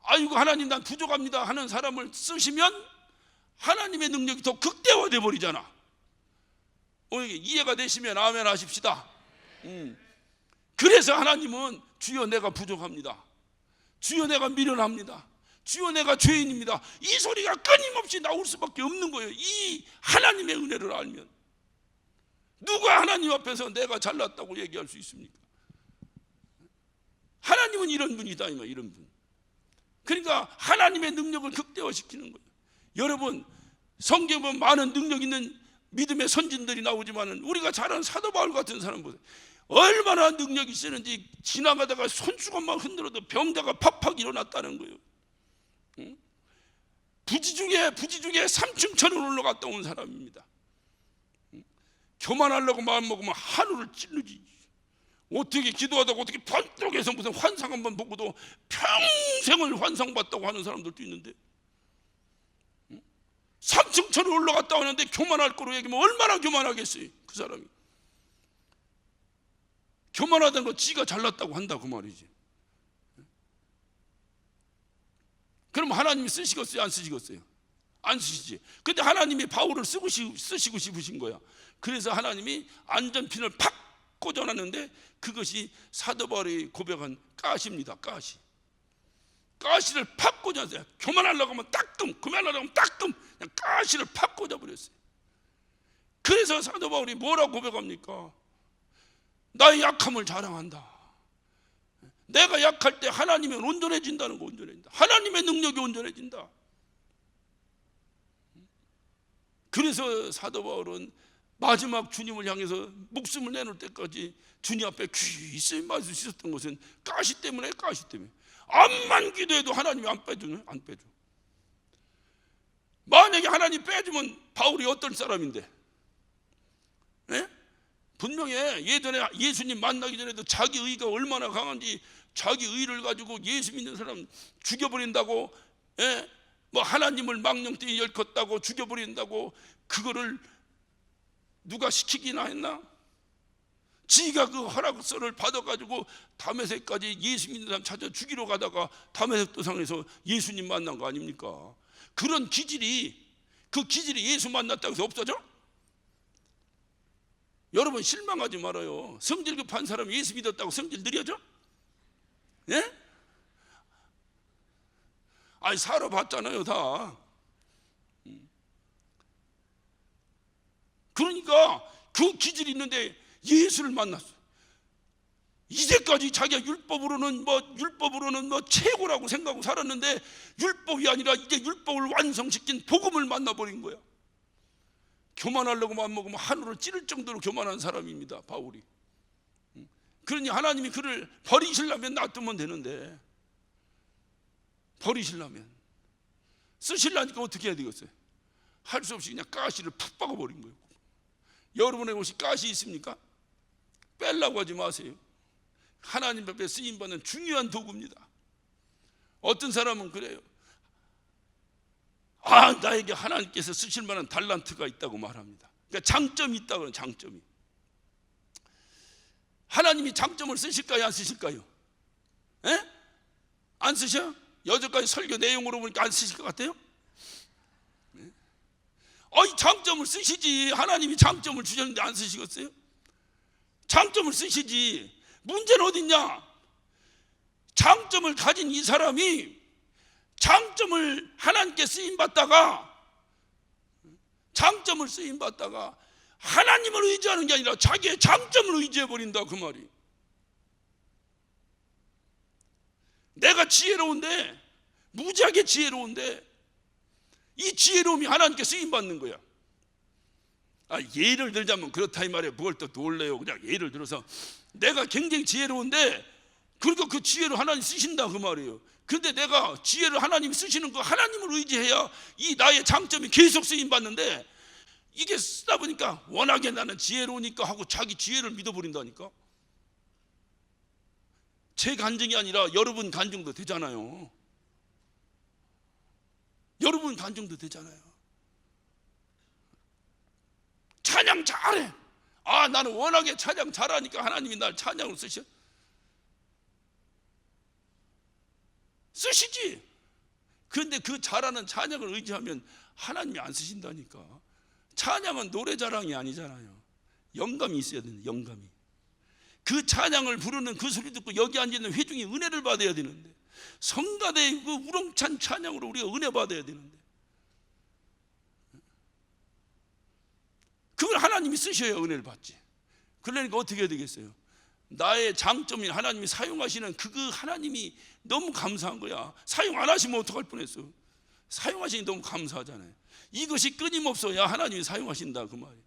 아이고 하나님 난 부족합니다 하는 사람을 쓰시면 하나님의 능력이 더 극대화돼 버리잖아. 이해가 되시면 아멘 하십시다. 그래서 하나님은 주여 내가 부족합니다, 주여 내가 미련합니다, 주여 내가 죄인입니다, 이 소리가 끊임없이 나올 수밖에 없는 거예요. 이 하나님의 은혜를 알면 누가 하나님 앞에서 내가 잘났다고 얘기할 수 있습니까? 하나님은 이런 분이다, 이런 분. 그러니까 하나님의 능력을 극대화시키는 거예요. 여러분, 성경에 보면 많은 능력 있는 믿음의 선진들이 나오지만 우리가 잘 아는 사도 바울 같은 사람 보세요. 얼마나 능력이 있었는지 지나가다가 손수건만 흔들어도 병자가 팍팍 일어났다는 거예요. 부지 중에 3층 천을 올라갔다 온 사람입니다. 교만하려고 마음먹으면 하늘을 찔르지. 어떻게 기도하다가 어떻게 번쩍해서 무슨 환상 한번 보고도 평생을 환상봤다고 하는 사람들도 있는데, 3층 천을 올라갔다 오는데 교만할 거로 얘기하면 얼마나 교만하겠어요. 그 사람이 교만하다는 거 지가 잘났다고 한다 그 말이지. 그럼 하나님이 쓰시겠어요? 안 쓰시겠어요? 안 쓰시지. 근데 하나님이 바울을 쓰시고 싶으신 거야. 그래서 하나님이 안전핀을 팍 꽂아놨는데 그것이 사도 바울이 고백한 가시입니다. 가시를 팍 꽂아놨어요. 교만하려고 하면 따끔, 교만하려고 하면 따끔, 그냥 가시를 팍 꽂아버렸어요. 그래서 사도 바울이 뭐라고 고백합니까? 나의 약함을 자랑한다. 내가 약할 때 하나님은 온전해진다는 거, 온전해진다. 하나님의 능력이 온전해진다. 그래서 사도 바울은 마지막 주님을 향해서 목숨을 내놓을 때까지 주님 앞에 귀히 맞으셨던 것은 가시 때문에. 암만 기도해도 하나님이 안 빼주네. 안 빼줘. 만약에 하나님 빼주면 바울이 어떤 사람인데? 네? 분명히 예전에 예수님 만나기 전에도 자기 의가 얼마나 강한지, 자기 의를 가지고 예수 믿는 사람 죽여버린다고, 뭐 하나님을 망령되이 얽었다고 죽여버린다고, 그거를 누가 시키기나 했나? 지가 그 허락서를 받아가지고 다메섹까지 예수 믿는 사람 찾아 죽이러 가다가 다메섹 도상에서 예수님 만난 거 아닙니까? 그런 기질이, 그 기질이 예수 만났다고 해서 없어져? 여러분 실망하지 말아요. 성질 급한 사람이 예수 믿었다고 성질 느려져? 예? 아니 살아봤잖아요 다. 그러니까 그 기질이 있는데 예수를 만났어. 이제까지 자기가 율법으로는 뭐 최고라고 생각하고 살았는데 율법이 아니라 이제 율법을 완성시킨 복음을 만나버린 거야. 교만하려고 마음먹으면 하늘을 찌를 정도로 교만한 사람입니다, 바울이. 그러니 하나님이 그를 버리시려면 놔두면 되는데, 버리시려면 쓰시려니까 어떻게 해야 되겠어요? 할 수 없이 그냥 가시를 푹 박아버린 거예요. 여러분의 혹시 가시 있습니까? 빼려고 하지 마세요. 하나님 앞에 쓰임받는 중요한 도구입니다. 어떤 사람은 그래요. 나에게 하나님께서 쓰실 만한 달란트가 있다고 말합니다. 그러니까 장점이 있다고는, 장점이. 하나님이 장점을 쓰실까요? 안 쓰실까요? 에? 안 쓰셔? 여태까지 설교 내용으로 보니까 안 쓰실 것 같아요? 장점을 쓰시지. 하나님이 장점을 주셨는데 안 쓰시겠어요? 장점을 쓰시지. 문제는 어딨냐? 장점을 가진 이 사람이 장점을 하나님께 쓰임받다가, 장점을 쓰임받다가 하나님을 의지하는 게 아니라 자기의 장점을 의지해버린다 그 말이. 내가 지혜로운데, 무지하게 지혜로운데 이 지혜로움이 하나님께 쓰임받는 거야. 예를 들자면 그렇다 이 말이에요. 뭘 또 놀래요. 그냥 예를 들어서 내가 굉장히 지혜로운데, 그러니까 그 지혜를 하나님 쓰신다 그 말이에요. 그런데 내가 지혜를 하나님 쓰시는 거 하나님을 의지해야 이 나의 장점이 계속 쓰임받는데, 이게 쓰다 보니까 워낙에 나는 지혜로우니까 하고 자기 지혜를 믿어버린다니까. 제 간증이 아니라 여러분 간증도 되잖아요. 여러분 간증도 되잖아요. 찬양 잘해. 나는 워낙에 찬양 잘하니까 하나님이 날 찬양을 쓰시지. 그런데 그 잘하는 찬양을 의지하면 하나님이 안 쓰신다니까. 찬양은 노래 자랑이 아니잖아요. 영감이 있어야 되는데, 영감이. 그 찬양을 부르는 그 소리 듣고 여기 앉아있는 회중이 은혜를 받아야 되는데, 성가대의 그 우렁찬 찬양으로 우리가 은혜 받아야 되는데, 그걸 하나님이 쓰셔야 은혜를 받지. 그러니까 어떻게 해야 되겠어요? 나의 장점이 하나님이 사용하시는 그 하나님이 너무 감사한 거야. 사용 안 하시면 어떡할 뻔했어. 사용하시니 너무 감사하잖아요. 이것이 끊임없어야 하나님이 사용하신다 그 말이에요.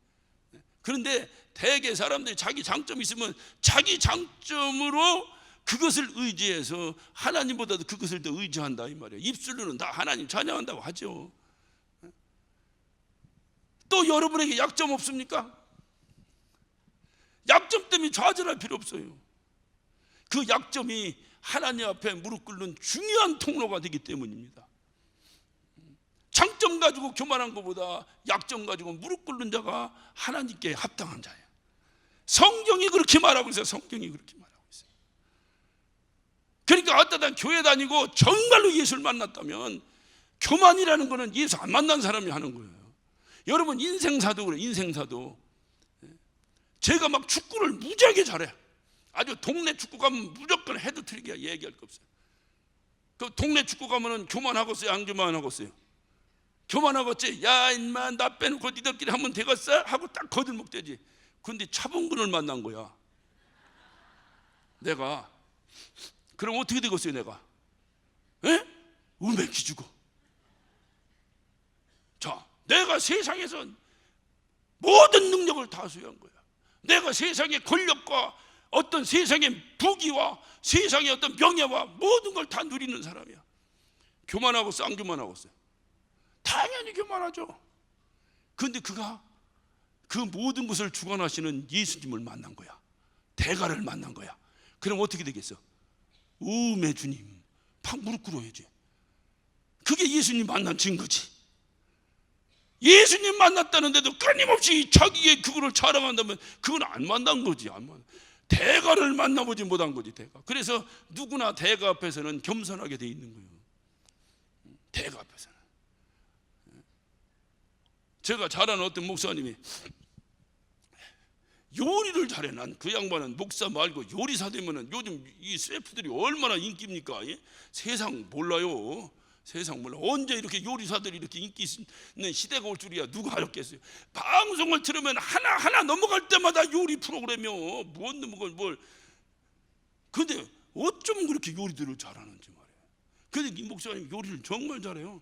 그런데 대개 사람들이 자기 장점이 있으면 자기 장점으로 그것을 의지해서 하나님보다도 그것을 더 의지한다 이 말이에요. 입술로는 나 하나님 찬양한다고 하죠. 또 여러분에게 약점 없습니까? 약점 때문에 좌절할 필요 없어요. 그 약점이 하나님 앞에 무릎 꿇는 중요한 통로가 되기 때문입니다. 장점 가지고 교만한 것보다 약점 가지고 무릎 꿇는 자가 하나님께 합당한 자예요. 성경이 그렇게 말하고 있어요. 성경이 그렇게 말하고 있어요. 그러니까 어떠한 교회 다니고 정말로 예수를 만났다면 교만이라는 것은 예수 안 만난 사람이 하는 거예요. 여러분 인생사도 그래요. 인생사도 제가 막 축구를 무지하게 잘해. 아주 동네 축구 가면 무조건 헤드트릭이야. 얘기할 거 없어요. 그 동네 축구 가면은 교만하겠어요? 안 교만하겠어요? 교만하겠지? 야 인마 나 빼놓고 니들끼리 하면 되겠어? 하고 딱 거들먹대지. 근데 차범근을 만난 거야. 내가 그럼 어떻게 되겠어요? 내가 음행기 주고. 자, 내가 세상에서 모든 능력을 다 소유한 거야. 내가 세상의 권력과 어떤 세상의 부귀와 세상의 어떤 명예와 모든 걸 다 누리는 사람이야. 교만하고 쌍교만하고있어요. 당연히 교만하죠. 그런데 그가 그 모든 것을 주관하시는 예수님을 만난 거야. 대가를 만난 거야. 그럼 어떻게 되겠어? 음의 주님 팍 무릎 꿇어야지. 그게 예수님 만난 증거지. 예수님 만났다는데도 끊임없이 자기의 그거를 자랑한다면 그건 안 만난 거지. 안 만난. 대가를 만나보지 못한 거지. 대가. 그래서 누구나 대가 앞에서는 겸손하게 돼 있는 거예요. 대가 앞에서는. 제가 잘 아는 어떤 목사님이 요리를 잘해. 난 그 양반은 목사 말고 요리사 되면은 요즘 이 셰프들이 얼마나 인기입니까? 예? 세상 몰라요. 세상 몰라. 언제 이렇게 요리사들이 이렇게 인기 있는 시대가 올 줄이야. 누가 알았겠어요? 방송을 들으면 하나하나 넘어갈 때마다 요리 프로그램이요. 뭔 넘어갈 뭘. 근데 어쩜 그렇게 요리들을 잘하는지 말이에요. 근데 이 목사님 요리를 정말 잘해요.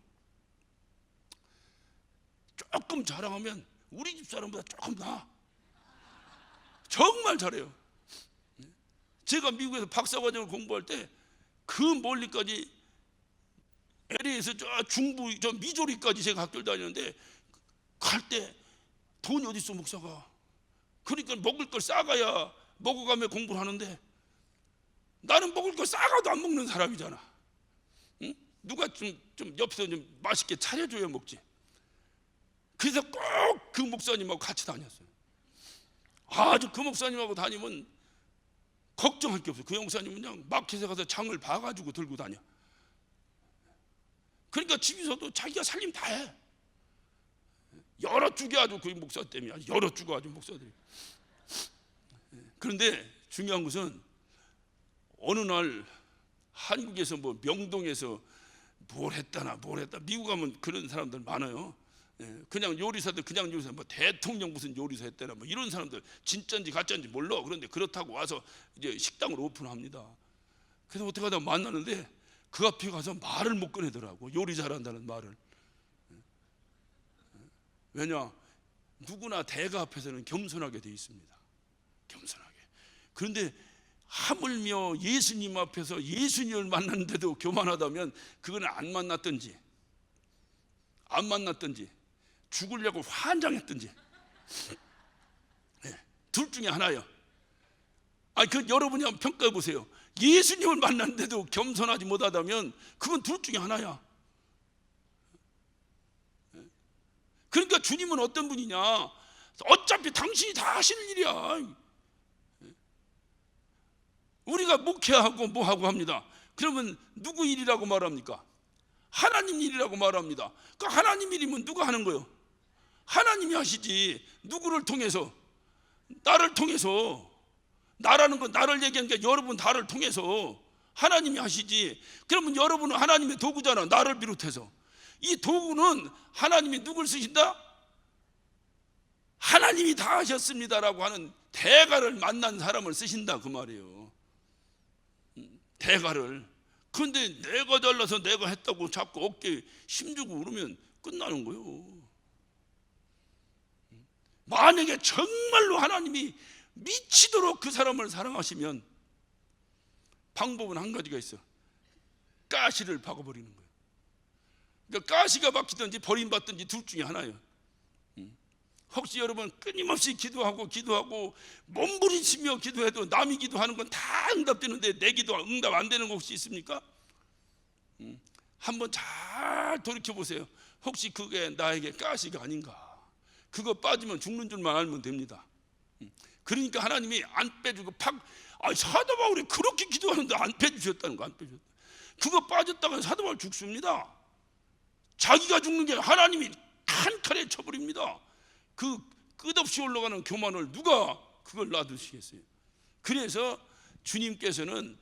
조금 자랑하면 우리 집 사람보다 조금 나아. 정말 잘해요. 제가 미국에서 박사과정을 공부할 때 그 멀리까지 LA에서 저 중부 저 미조리까지 제가 학교를 다니는데 갈 때 돈이 어디 있어 목사가. 그러니까 먹을 걸 싸가야 먹어가며 공부를 하는데 나는 먹을 걸 싸가도 안 먹는 사람이잖아. 응? 누가 좀 옆에서 좀 맛있게 차려줘야 먹지. 그래서 꼭 그 목사님하고 같이 다녔어요. 아주 그 목사님하고 다니면 걱정할 게 없어요. 그 목사님은 그냥 마켓에 가서 장을 봐가지고 들고 다녀. 그러니까 집에서도 자기가 살림 다 해. 여러 쪽이 아주 그 목사 때문에 아주 여러 쪽이 아주 목사들이. 그런데 중요한 것은 어느 날 한국에서 뭐 명동에서 뭘 했다 미국 가면 그런 사람들 많아요. 그냥 요리사들 그냥 요리사 뭐 대통령 무슨 요리사 했다나 뭐 이런 사람들 진짜인지 가짜인지 몰라. 그런데 그렇다고 와서 이제 식당을 오픈합니다. 그래서 어떻게 하다 만나는데 그 앞에 가서 말을 못 꺼내더라고. 요리 잘한다는 말을. 왜냐? 누구나 대가 앞에서는 겸손하게 돼 있습니다. 겸손하게. 그런데 하물며 예수님 앞에서 예수님을 만났는데도 교만하다면 그거는 안 만났든지 죽으려고 환장했든지 둘 중에 하나예요. 그 여러분이 한번 평가해 보세요. 예수님을 만났는데도 겸손하지 못하다면 그건 둘 중에 하나야. 그러니까 주님은 어떤 분이냐? 어차피 당신이 다 하시는 일이야. 우리가 목회하고 뭐하고 합니다. 그러면 누구 일이라고 말합니까? 하나님 일이라고 말합니다. 그 하나님 일이면 누가 하는 거예요? 하나님이 하시지. 누구를 통해서? 나를 통해서. 나라는 건 나를 얘기하는 게 여러분 나를 통해서 하나님이 하시지. 그러면 여러분은 하나님의 도구잖아. 나를 비롯해서. 이 도구는 하나님이 누굴 쓰신다? 하나님이 다 하셨습니다라고 하는 대가를 만난 사람을 쓰신다 그 말이에요. 대가를. 그런데 내가 잘나서 내가 했다고 자꾸 어깨에 힘주고 그러면 끝나는 거예요. 만약에 정말로 하나님이 미치도록 그 사람을 사랑하시면 방법은 한 가지가 있어. 가시를 박아버리는 거예요. 그러니까 가시가 박히든지 버림받든지 둘 중에 하나예요. 혹시 여러분 끊임없이 기도하고 몸부림치며 기도해도 남이 기도하는 건 다 응답되는데 내 기도 응답 안 되는 거 혹시 있습니까? 한번 잘 돌이켜 보세요. 혹시 그게 나에게 가시가 아닌가? 그거 빠지면 죽는 줄만 알면 됩니다. 그러니까 하나님이 안 빼주고 사도 바울이 그렇게 기도하는데 안 빼주셨다는 거. 안 빼주셨다. 그거 빠졌다가 사도 바울 죽습니다. 자기가 죽는 게 하나님이 한 칼에 쳐버립니다. 그 끝없이 올라가는 교만을 누가 그걸 놔두시겠어요? 그래서 주님께서는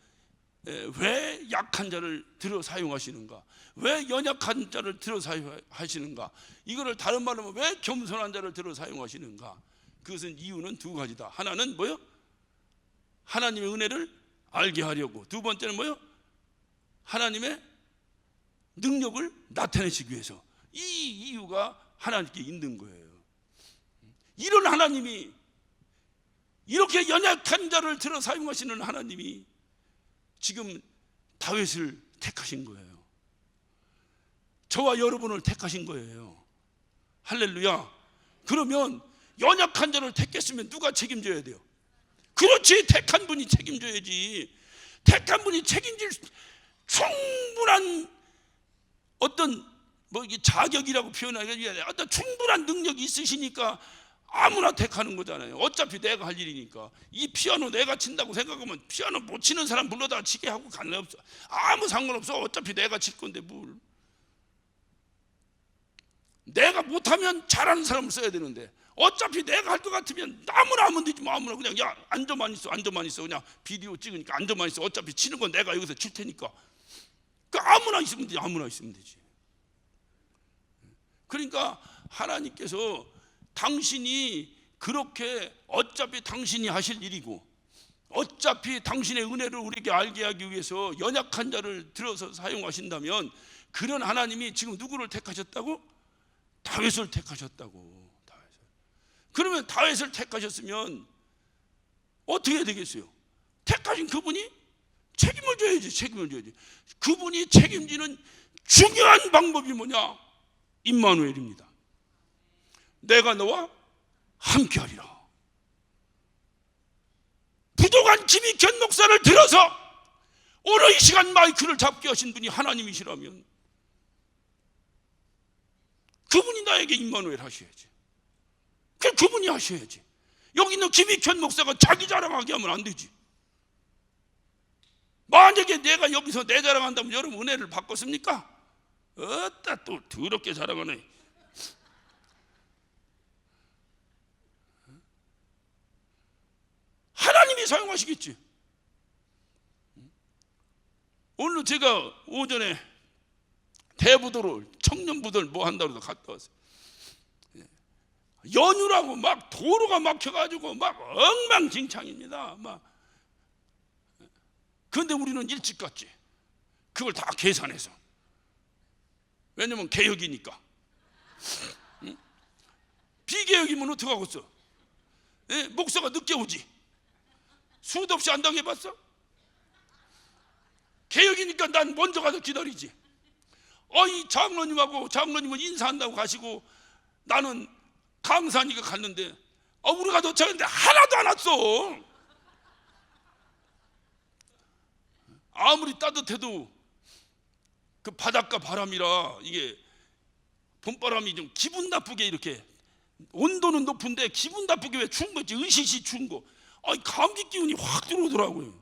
왜 약한 자를 들어 사용하시는가? 왜 연약한 자를 들어 사용하시는가? 이거를 다른 말로 하면 왜 겸손한 자를 들어 사용하시는가? 그것은 이유는 두 가지다. 하나는 뭐요? 하나님의 은혜를 알게 하려고. 두 번째는 뭐요? 하나님의 능력을 나타내시기 위해서. 이 이유가 하나님께 있는 거예요. 이런 하나님이, 이렇게 연약한 자를 들어 사용하시는 하나님이 지금 다윗을 택하신 거예요. 저와 여러분을 택하신 거예요. 할렐루야. 그러면 연약한 자를 택했으면 누가 책임져야 돼요? 그렇지, 택한 분이 책임져야지. 택한 분이 책임질 충분한 어떤 자격이라고 표현하기가 어떤 충분한 능력이 있으시니까 아무나 택하는 거잖아요. 어차피 내가 할 일이니까. 이 피아노 내가 친다고 생각하면 피아노 못 치는 사람 불러다가 치게 하고 가는 없어. 아무 상관없어. 어차피 내가 칠 건데 뭘. 내가 못하면 잘하는 사람을 써야 되는데 어차피 내가 할 것 같으면 아무나 하면 되지. 아무나 그냥 야 앉아만 있어 그냥 비디오 찍으니까 앉아만 있어. 어차피 치는 건 내가 여기서 칠 테니까. 그러니까 아무나 있으면 되지. 그러니까 하나님께서 당신이 그렇게 어차피 당신이 하실 일이고 어차피 당신의 은혜를 우리에게 알게 하기 위해서 연약한 자를 들어서 사용하신다면 그런 하나님이 지금 누구를 택하셨다고? 다윗을 택하셨다고. 그러면 다윗을 택하셨으면 어떻게 해야 되겠어요? 택하신 그분이 책임을 져야지. 그분이 책임지는 중요한 방법이 뭐냐? 임마누엘입니다. 내가 너와 함께하리라. 부족한 김익현 목사를 들어서 오늘 이 시간 마이크를 잡게 하신 분이 하나님이시라면 그분이 나에게 임마누엘 하셔야지. 그분이 하셔야지. 여기 있는 김익현 목사가 자기 자랑하게 하면 안 되지. 만약에 내가 여기서 내 자랑한다면 여러분 은혜를 받겠습니까? 어따 또 더럽게 자랑하네. 하나님이 사용하시겠지. 오늘 제가 오전에 대부도를 청년부들 뭐 한다고 갔다 왔어요. 연휴라고 막 도로가 막혀가지고 막 엉망진창입니다. 그런데 우리는 일찍 갔지. 그걸 다 계산해서. 왜냐면 개혁이니까. 비개혁이면 어떡하겠어? 목사가 늦게 오지. 수도 없이 안 당해봤어? 개혁이니까 난 먼저 가서 기다리지. 이 장로님은 인사한다고 가시고 나는 강사니까 갔는데 우리가 도착했는데 하나도 안 왔어. 아무리 따뜻해도 그 바닷가 바람이라 이게 봄바람이 좀 기분 나쁘게 이렇게 온도는 높은데 기분 나쁘게 왜 추운 거지? 으시시 추운 거. 감기 기운이 확 들어오더라고요.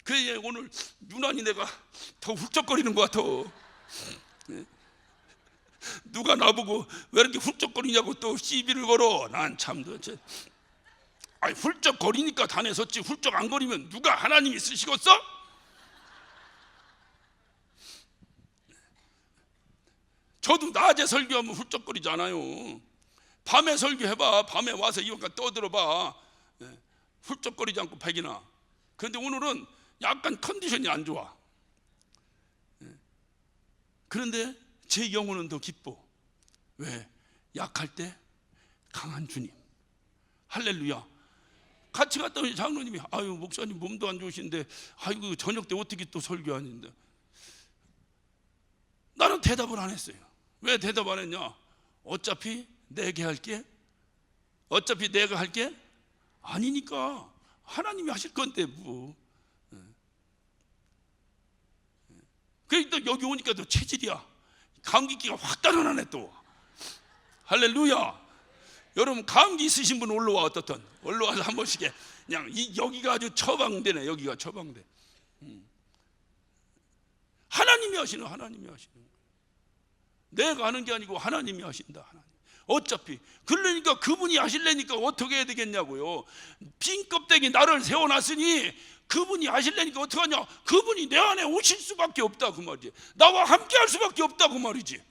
그래 오늘 유난히 내가 더 훌쩍거리는 것 같아. 누가 나보고 왜 이렇게 훌쩍거리냐고 또 시비를 걸어. 난 참 도대체 훌쩍거리니까 단에 섰지 훌쩍 안 거리면 누가 하나님이 쓰시겠어? 저도 낮에 설교하면 훌쩍거리지 않아요. 밤에 설교해봐. 밤에 와서 이것까지 떠들어봐. 훌쩍거리지 않고 백이나. 그런데 오늘은 약간 컨디션이 안 좋아. 그런데 제 영혼은 더 기뻐. 왜? 약할 때 강한 주님. 할렐루야. 같이 갔다 오니 장로님이 아유 목사님 몸도 안 좋으신데 아이고 저녁 때 어떻게 또 설교하는데, 나는 대답을 안 했어요. 왜 대답 안 했냐? 어차피 내게 할게, 어차피 내가 할게 아니니까 하나님이 하실 건데 뭐. 그러니까 여기 오니까 또 체질이야. 감기기가 확 달아나네 또. 할렐루야. 여러분 감기 있으신 분 올라와. 어떻든 올라와서 한 번씩 해. 그냥 여기가 아주 처방되네. 여기가 처방돼. 하나님이 하시는, 하나님이 하시는 거예요. 내가 하는 게 아니고 하나님이 하신다. 하나님. 어차피 그러니까 그분이 하실래니까 어떻게 해야 되겠냐고요. 빈 껍데기 나를 세워놨으니 그분이 하실래니까 어떻게 하냐. 그분이 내 안에 오실 수밖에 없다 그 말이지. 나와 함께 할 수밖에 없다 그 말이지.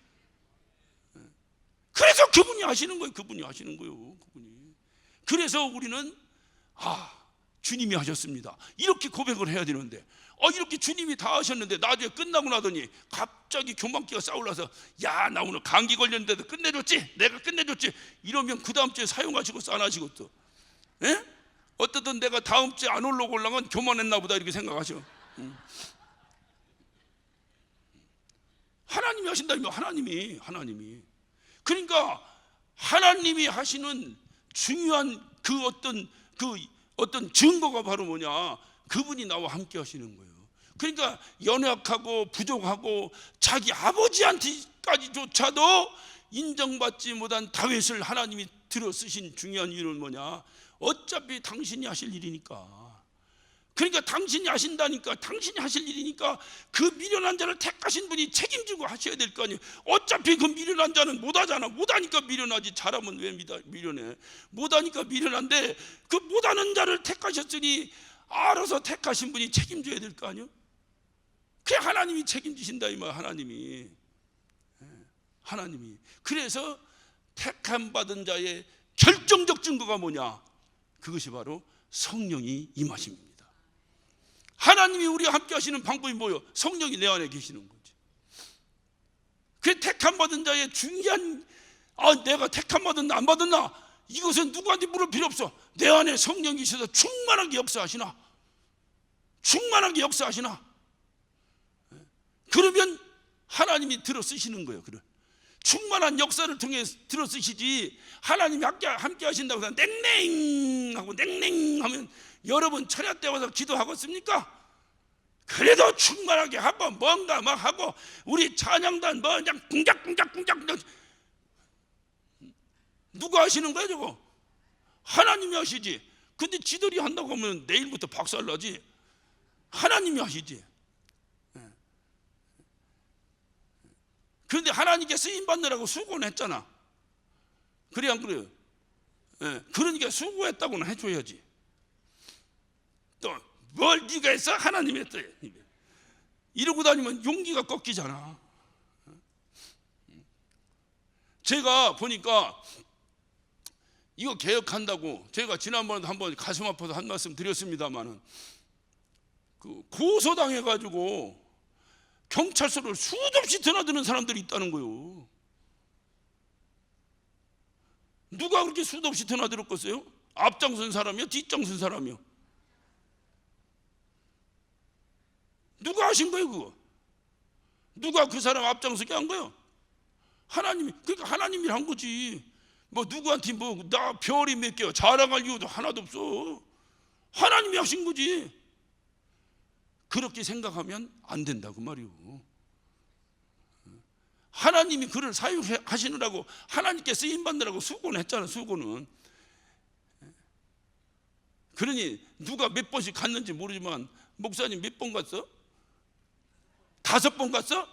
그래서 그분이 하시는 거예요. 그분이 하시는 거예요. 그분이. 그래서 우리는 주님이 하셨습니다 이렇게 고백을 해야 되는데, 이렇게 주님이 다 하셨는데 나중에 끝나고 나더니 갑자기 교만기가 싸울라서 야 나 오늘 감기 걸렸는데도 끝내줬지, 내가 끝내줬지 이러면 그 다음 주에 사용하시고 싸나시고 또 어떻든 내가 다음 주에 안 올라오려면 교만했나 보다 이렇게 생각하셔. 하나님이 하신다면 하나님이 그러니까 하나님이 하시는 중요한 그 어떤 증거가 바로 뭐냐, 그분이 나와 함께 하시는 거예요. 그러니까 연약하고 부족하고 자기 아버지한테까지조차도 인정받지 못한 다윗을 하나님이 들어 쓰신 중요한 이유는 뭐냐, 어차피 당신이 하실 일이니까. 그러니까 당신이 하신다니까, 당신이 하실 일이니까 그 미련한 자를 택하신 분이 책임지고 하셔야 될 거 아니에요. 어차피 그 미련한 자는 못하잖아. 못하니까 미련하지. 잘하면 왜 미련해? 못하니까 미련한데 그 못하는 자를 택하셨으니 알아서 택하신 분이 책임져야 될 거 아니에요. 그게 하나님이 책임지신다 이 말. 하나님이. 그래서 택함 받은 자의 결정적 증거가 뭐냐, 그것이 바로 성령이 임하십니다. 하나님이 우리와 함께 하시는 방법이 뭐예요? 성령이 내 안에 계시는 거지. 그 택함 받은 자의 중요한, 내가 택함 받았나 안 받았나 이것은 누구한테 물을 필요 없어. 내 안에 성령이 있어서 충만하게 역사하시나, 충만하게 역사하시나, 그러면 하나님이 들어 쓰시는 거예요. 그래. 충만한 역사를 통해 들어 쓰시지, 하나님이 함께 하신다고 해서 냉랭하고 냉랭하면 여러분 철야 때 와서 기도하겠습니까? 그래도 충만하게 하고 뭔가 막 하고 우리 찬양단 뭐 그냥 쿵짝쿵짝 누가 하시는 거야 저거? 하나님이 하시지. 근데 지들이 한다고 하면 내일부터 박살나지. 하나님이 하시지. 그런데 하나님께 쓰임받느라고 수고는 했잖아. 그래 안 그래요? 그러니까 수고했다고는 해줘야지. 또 뭘 네가 했어? 하나님이 했다. 이러고 다니면 용기가 꺾이잖아. 제가 보니까 이거 개혁한다고 제가 지난번에 한번 가슴 아파서 한 말씀 드렸습니다마는, 그 고소당해가지고 경찰서를 수도 없이 드나드는 사람들이 있다는 거예요. 누가 그렇게 수도 없이 드나들었겠어요? 앞장선 사람이요? 뒷장선 사람이요? 누가 하신 거예요 그거? 누가 그 사람 앞장서게 한 거예요? 하나님이. 그러니까 하나님이 한 거지. 뭐 누구한테 뭐 나 별이 몇 개야 자랑할 이유도 하나도 없어. 하나님이 하신 거지. 그렇게 생각하면 안 된다고 말이요. 하나님이 그를 사용하시느라고 하나님께 쓰임받느라고 수고는 했잖아. 수고는. 그러니 누가 몇 번씩 갔는지 모르지만 목사님 몇 번 갔어? 5번 갔어?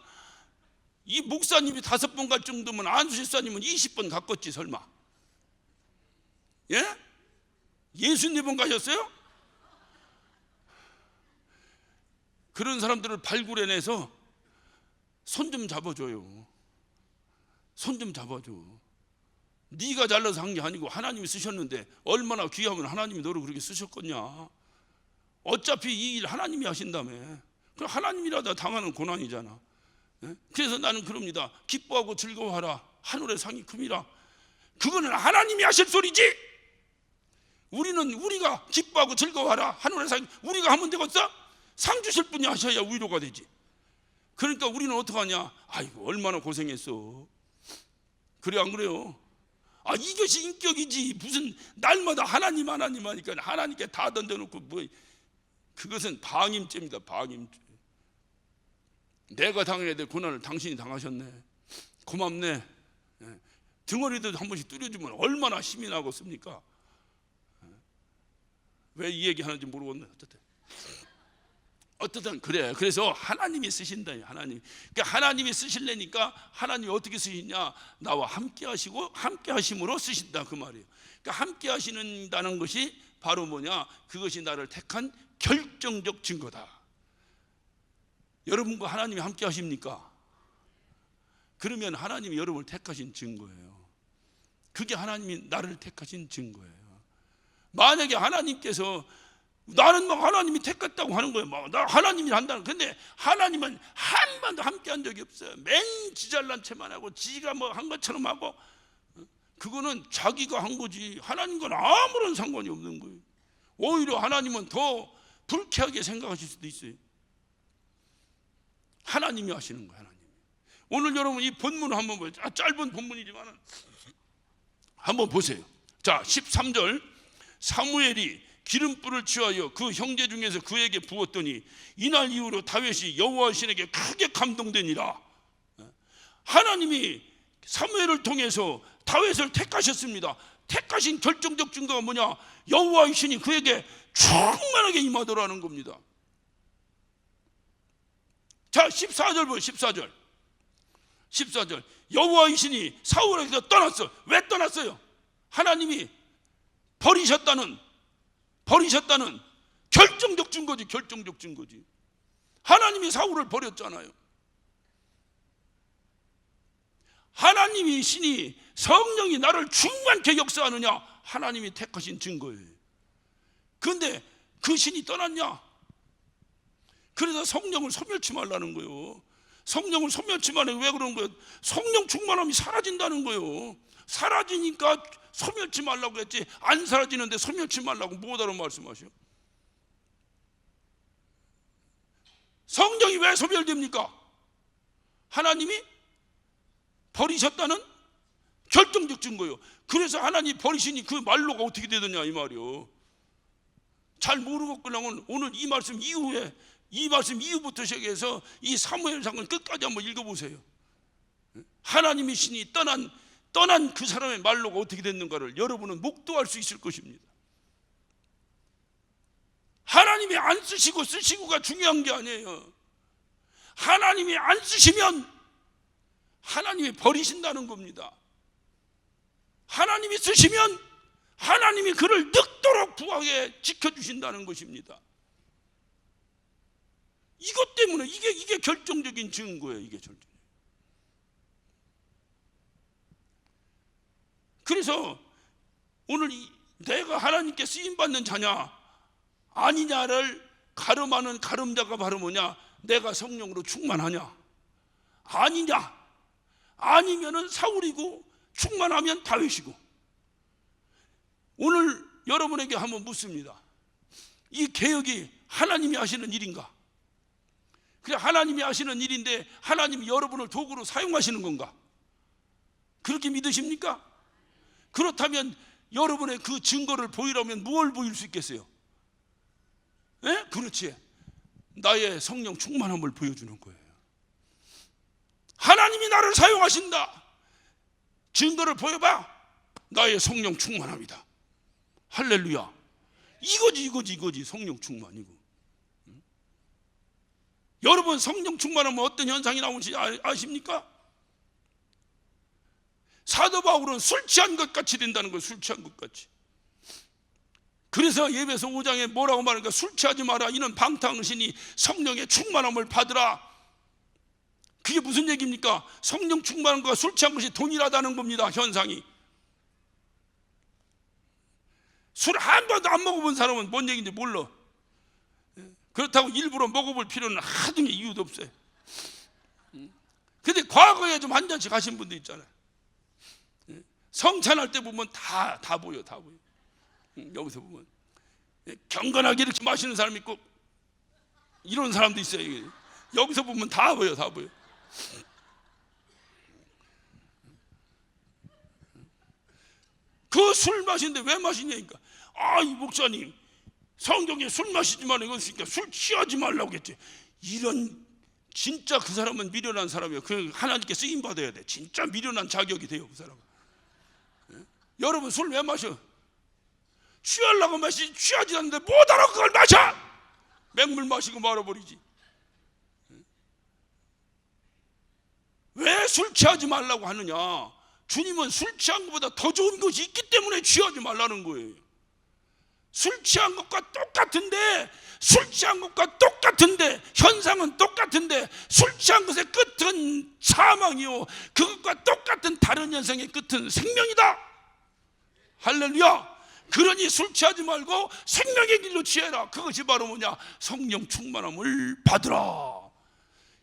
이 목사님이 5번 갈 정도면 안수 집사님은 20번 갔겠지 설마. 예? 64번 가셨어요? 그런 사람들을 발굴해내서 손 좀 잡아줘요. 손 좀 잡아줘. 네가 잘라서 한 게 아니고 하나님이 쓰셨는데 얼마나 귀하면 하나님이 너를 그렇게 쓰셨겠냐. 어차피 이 일 하나님이 하신다며. 그럼 하나님이라도 당하는 고난이잖아. 그래서 나는 그럽니다. 기뻐하고 즐거워하라. 하늘의 상이 큼이라. 그거는 하나님이 하실 소리지. 우리가 기뻐하고 즐거워하라 하늘의 상 우리가 하면 되겠어? 상 주실 분이 하셔야 위로가 되지. 그러니까 우리는 어떡하냐? 아이고 얼마나 고생했어. 그래 안 그래요? 이것이 인격이지. 무슨 날마다 하나님 하니까 하나님께 다 던져놓고 뭐. 그것은 방임죄입니다. 방임죄. 내가 당해야 될 고난을 당신이 당하셨네. 고맙네. 등어리도 한 번씩 뚫어주면 얼마나 힘이 나겠습니까? 왜 이 얘기 하는지 모르겠네. 어쨌든 그래. 그래서 하나님이 쓰신다. 하나님. 그러니까 하나님이 쓰실래니까 하나님이 어떻게 쓰시냐? 나와 함께 하시고 함께 하심으로 쓰신다 그 말이에요. 그러니까 함께 하시는다는 것이 바로 뭐냐? 그것이 나를 택한 결정적 증거다. 여러분과 하나님이 함께 하십니까? 그러면 하나님이 여러분을 택하신 증거예요. 그게 하나님이 나를 택하신 증거예요. 만약에 하나님께서 나는 막 하나님이 택했다고 하는 거예요. 막 나 하나님이 한다는. 근데 하나님은 한 번도 함께 한 적이 없어요. 맨 지잘난 체만 하고 지가 뭐 한 것처럼 하고. 그거는 자기가 한 거지 하나님과는 아무런 상관이 없는 거예요. 오히려 하나님은 더 불쾌하게 생각하실 수도 있어요. 하나님이 하시는 거예요. 하나님. 오늘 여러분 이 본문을 한번 보세요. 짧은 본문이지만 한번 보세요. 자 13절 사무엘이 기름불을 취하여 그 형제 중에서 그에게 부었더니 이날 이후로 다윗이 여호와 신에게 크게 감동되니라. 하나님이 사무엘을 통해서 다윗을 택하셨습니다. 택하신 결정적 증거가 뭐냐? 여호와 신이 그에게 충만하게 임하더라는 겁니다. 자 14절 보세요. 14절 여호와 신이 사울에게서 떠났어. 왜 떠났어요? 하나님이 버리셨다는 결정적 증거지. 결정적 증거지. 하나님이 사울을 버렸잖아요. 하나님이 신이 성령이 나를 충만케 역사하느냐? 하나님이 택하신 증거예요. 그런데 그 신이 떠났냐? 그래서 성령을 소멸치 말라는 거예요. 성령을 소멸치 말라는 왜 그런 거예요? 성령 충만함이 사라진다는 거예요. 사라지니까 소멸치 말라고 했지 안 사라지는데 소멸치 말라고 뭐다로 말씀하셔? 성령이 왜 소멸됩니까? 하나님이 버리셨다는 결정적 증거예요. 그래서 하나님이 버리시니 그 말로가 어떻게 되느냐 이 말이요. 잘 모르겠구나. 오늘 이 말씀 이후부터 시작해서 이 사무엘상은 끝까지 한번 읽어보세요. 하나님이 신이 떠난 그 사람의 말로가 어떻게 됐는가를 여러분은 목도할 수 있을 것입니다. 하나님이 안 쓰시고 쓰시고가 중요한 게 아니에요. 하나님이 안 쓰시면 하나님이 버리신다는 겁니다. 하나님이 쓰시면 하나님이 그를 늙도록 부하게 지켜주신다는 것입니다. 이것 때문에 이게 결정적인 증거예요. 이게 결정. 그래서 오늘 내가 하나님께 쓰임받는 자냐 아니냐를 가름하는 가름자가 바로 뭐냐? 내가 성령으로 충만하냐 아니냐. 아니면은 사울이고 충만하면 다윗이고. 오늘 여러분에게 한번 묻습니다. 이 개혁이 하나님이 하시는 일인가? 그래 하나님이 하시는 일인데 하나님이 여러분을 도구로 사용하시는 건가? 그렇게 믿으십니까? 그렇다면 여러분의 그 증거를 보이려면 뭘 보일 수 있겠어요? 예? 그렇지. 나의 성령 충만함을 보여주는 거예요. 하나님이 나를 사용하신다. 증거를 보여봐. 나의 성령 충만함이다. 할렐루야. 이거지 성령 충만이고. 여러분 성령 충만하면 어떤 현상이 나오는지 아십니까? 사도 바울은 술 취한 것 같이 된다는 거예요. 술 취한 것 같이. 그래서 예배서 5장에 뭐라고 말하니까 술 취하지 마라. 이는 방탕신이 성령의 충만함을 받으라. 그게 무슨 얘기입니까? 성령 충만한 것과 술 취한 것이 동일하다는 겁니다. 현상이. 술 한 번도 안 먹어본 사람은 뭔 얘기인지 몰라. 그렇다고 일부러 먹어볼 필요는 하등의 이유도 없어요. 근데 과거에 좀 한 잔씩 하신 분도 있잖아요. 성찬할 때 보면 다 보여. 여기서 보면 경건하게 이렇게 마시는 사람이 있고 이런 사람도 있어요. 여기서 보면 다 보여, 다 보여. 그 술 마시는데 왜 마시냐니까. 이 목사님 성경에 술 마시지 말라고 했으니까 술 취하지 말라고 했지. 이런 진짜 그 사람은 미련한 사람이에요. 그 하나님께 쓰임 받아야 돼. 진짜 미련한 자격이 돼요, 그 사람은. 여러분 술 왜 마셔? 취하려고 마시지 취하지 않는데 못하러 그걸 마셔. 맹물 마시고 말아버리지. 왜 술 취하지 말라고 하느냐? 주님은 술 취한 것보다 더 좋은 것이 있기 때문에 취하지 말라는 거예요. 술 취한 것과 똑같은데, 술 취한 것과 똑같은데, 현상은 똑같은데, 술 취한 것의 끝은 사망이요, 그것과 똑같은 다른 현상의 끝은 생명이다. 할렐루야. 그러니 술 취하지 말고 생명의 길로 취해라. 그것이 바로 뭐냐? 성령 충만함을 받으라.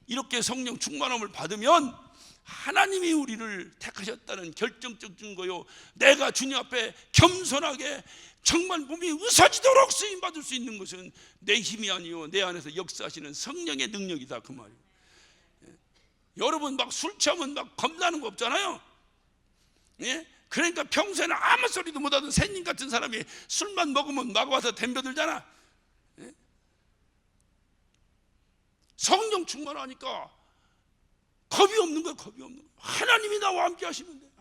이렇게 성령 충만함을 받으면 하나님이 우리를 택하셨다는 결정적 증거요, 내가 주님 앞에 겸손하게 정말 몸이 으사지도록 쓰임받을 수 있는 것은 내 힘이 아니요 내 안에서 역사하시는 성령의 능력이다, 그 말이에요. 여러분 막 술 취하면 막 겁나는 거 없잖아요. 예? 그러니까 평소에는 아무 소리도 못하던 새님 같은 사람이 술만 먹으면 막 와서 덤벼들잖아. 예? 성령 충만하니까 겁이 없는 거야, 겁이 없는 거야. 하나님이 나와 함께 하시면 돼.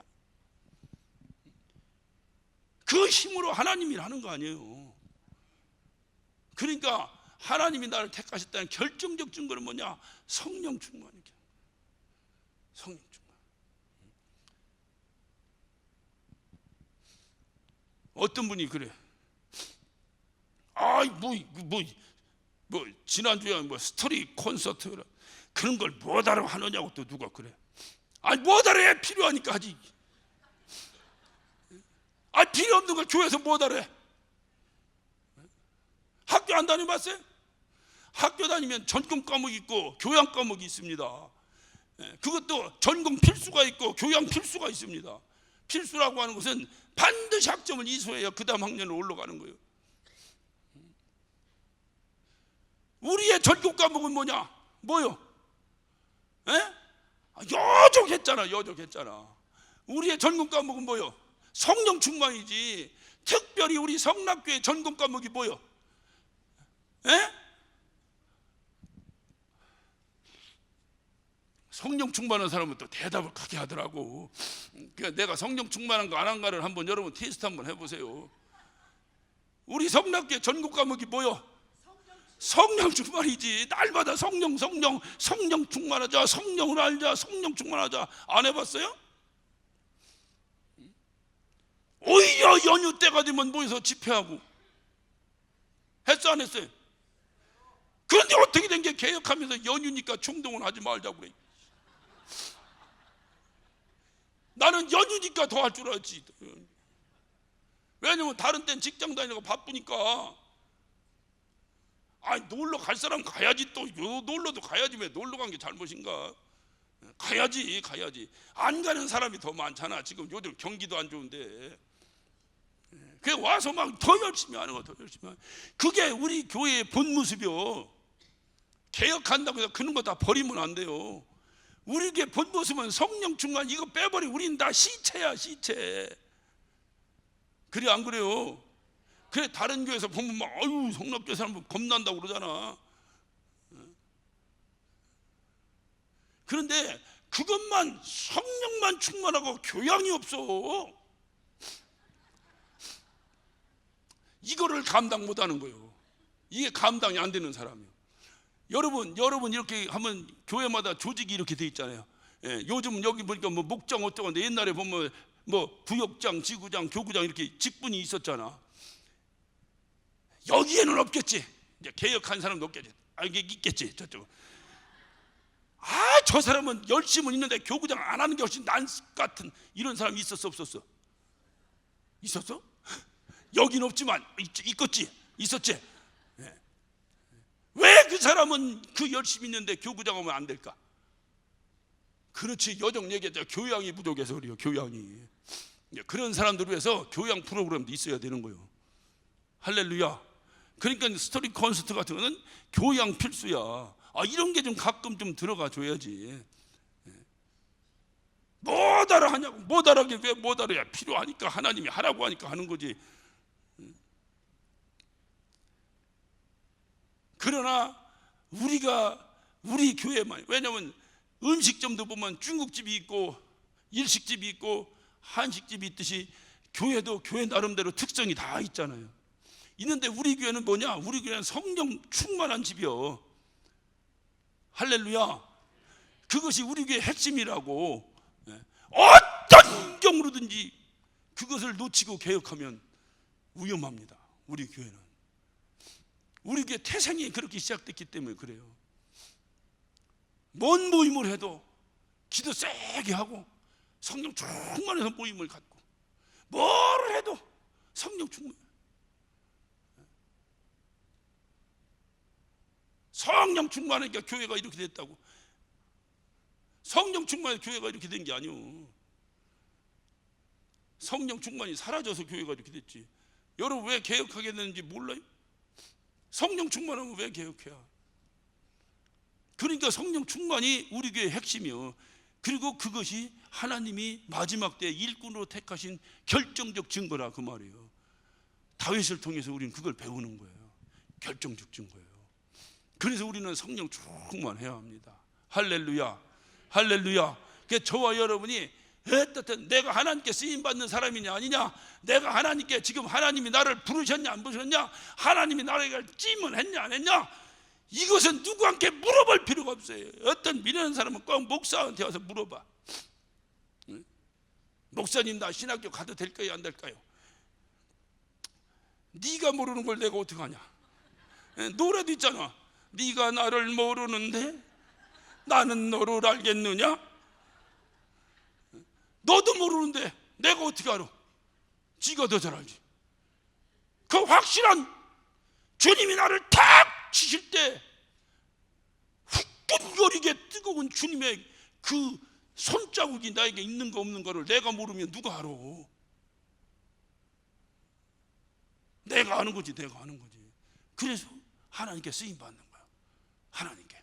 그 힘으로 하나님이 하는 거 아니에요. 그러니까 하나님이 나를 택하셨다는 결정적 증거는 뭐냐? 성령 충만이야. 성령 충만. 어떤 분이 그래. 지난주에 스토리 콘서트 그런 걸 뭐하러 하느냐고 또 누가 그래. 뭐하러 해? 필요하니까 하지. 필요 없는 걸 교회에서 뭐하러 해? 학교 안 다녀봤어요? 학교 다니면 전공 과목이 있고 교양 과목이 있습니다. 그것도 전공 필수가 있고 교양 필수가 있습니다. 필수라고 하는 것은 반드시 학점을 이수해야 그 다음 학년으로 올라가는 거예요. 우리의 전공 과목은 뭐요? 여족했잖아. 우리의 전공 과목은 뭐요? 성령 충만이지. 특별히 우리 성락교의 전공 과목이 뭐요? 성령 충만한 사람은 또 대답을 크게 하더라고. 그러니까 내가 성령 충만한 거 안 한가를 한번 여러분 테스트 한번 해보세요. 우리 성락교의 전공 과목이 뭐요? 성령 충만이지. 날마다 성령 충만하자, 성령을 알자, 성령 충만하자. 안 해봤어요? 오히려 연휴 때가 되면 모여서 집회하고 했어, 안 했어요? 그런데 어떻게 된 게 개혁하면서 연휴니까 충동을 하지 말자고 그래. 나는 연휴니까 더 할 줄 알았지. 왜냐면 다른 때는 직장 다니고 바쁘니까. 놀러 갈 사람 가야지. 또 놀러도 가야지. 왜 놀러 간 게 잘못인가? 가야지. 안 가는 사람이 더 많잖아. 지금 요즘 경기도 안 좋은데. 그게 와서 막 더 열심히 하는 거, 더 열심히 하는 거. 그게 우리 교회의 본 모습이요. 개혁한다고 해서 그런 거 다 버리면 안 돼요. 우리 교회 본 모습은 성령 충만, 이거 빼버리면 우리는 다 시체야, 시체. 그래, 안 그래요? 그래, 다른 교회에서 보면 막 성락교회 사람 겁난다고 그러잖아. 그런데 그것만, 성령만 충만하고 교양이 없어. 이거를 감당 못하는 거예요. 이게 감당이 안 되는 사람이에요. 여러분 이렇게 하면 교회마다 조직이 이렇게 돼 있잖아요. 요즘 여기 보니까 목장 어쩌고 한데 옛날에 보면 부역장, 지구장, 교구장 이렇게 직분이 있었잖아. 여기에는 없겠지. 이제 개혁한 사람도 없겠지. 이게 있겠지, 저쪽. 저 사람은 열심은 있는데 교구장 안 하는 게 훨씬 난 같은 이런 사람이 있었어, 없었어? 있었어? 여긴 없지만 있었지. 왜 그 사람은 그 열심히 있는데 교구장 오면 안 될까? 그렇지, 여정 얘기했죠. 교양이 부족해서 그래요. 교양이. 그런 사람들을 위해서 교양 프로그램도 있어야 되는 거예요. 할렐루야. 그러니까 스토리 콘서트 같은 거는 교양 필수야. 이런 게 좀 가끔 좀 들어가 줘야지. 못 알아 하냐고. 못 알아게 왜 못 알아야? 필요하니까, 하나님이 하라고 하니까 하는 거지. 그러나 우리 교회만, 왜냐면 음식점도 보면 중국집이 있고 일식집이 있고 한식집이 있듯이 교회도 교회 나름대로 특성이 다 있잖아요. 있는데 우리 교회는 뭐냐? 우리 교회는 성령 충만한 집이요. 할렐루야. 그것이 우리 교회의 핵심이라고. 어떤 경우로든지 그것을 놓치고 개혁하면 위험합니다. 우리 교회는. 우리 교회 태생이 그렇게 시작됐기 때문에 그래요. 뭔 모임을 해도 기도 세게 하고 성령 충만해서 모임을 갖고, 뭘 해도 성령 충만. 성령 충만하니까 교회가 이렇게 됐다고. 성령 충만해 교회가 이렇게 된 게 아니오. 성령 충만이 사라져서 교회가 이렇게 됐지. 여러분 왜 개혁하게 되는지 몰라요? 성령 충만하면 왜 개혁해야? 그러니까 성령 충만이 우리 교회의 핵심이요. 그리고 그것이 하나님이 마지막 때 일꾼으로 택하신 결정적 증거라 그 말이에요. 다윗을 통해서 우리는 그걸 배우는 거예요. 결정적 증거예요. 그래서 우리는 성령 충만해야 합니다. 할렐루야. 할렐루야. 그래서 저와 여러분이 어떻든 내가 하나님께 쓰임받는 사람이냐 아니냐, 내가 하나님께 지금 하나님이 나를 부르셨냐 안 부르셨냐, 하나님이 나를 찜을 했냐 안 했냐, 이것은 누구한테 물어볼 필요가 없어요. 어떤 미련한 사람은 꼭 목사한테 와서 물어봐. 목사님 나 신학교 가도 될까요 안 될까요? 네가 모르는 걸 내가 어떻게 하냐. 노래도 있잖아. 네가 나를 모르는데 나는 너를 알겠느냐? 너도 모르는데 내가 어떻게 알아? 지가 더 잘 알지. 그 확실한 주님이 나를 탁 치실 때 후끈거리게 뜨거운 주님의 그 손자국이 나에게 있는 거 없는 거를 내가 모르면 누가 알아? 내가 아는 거지. 내가 아는 거지. 그래서 하나님께 쓰임 받는 거야. 하나님께.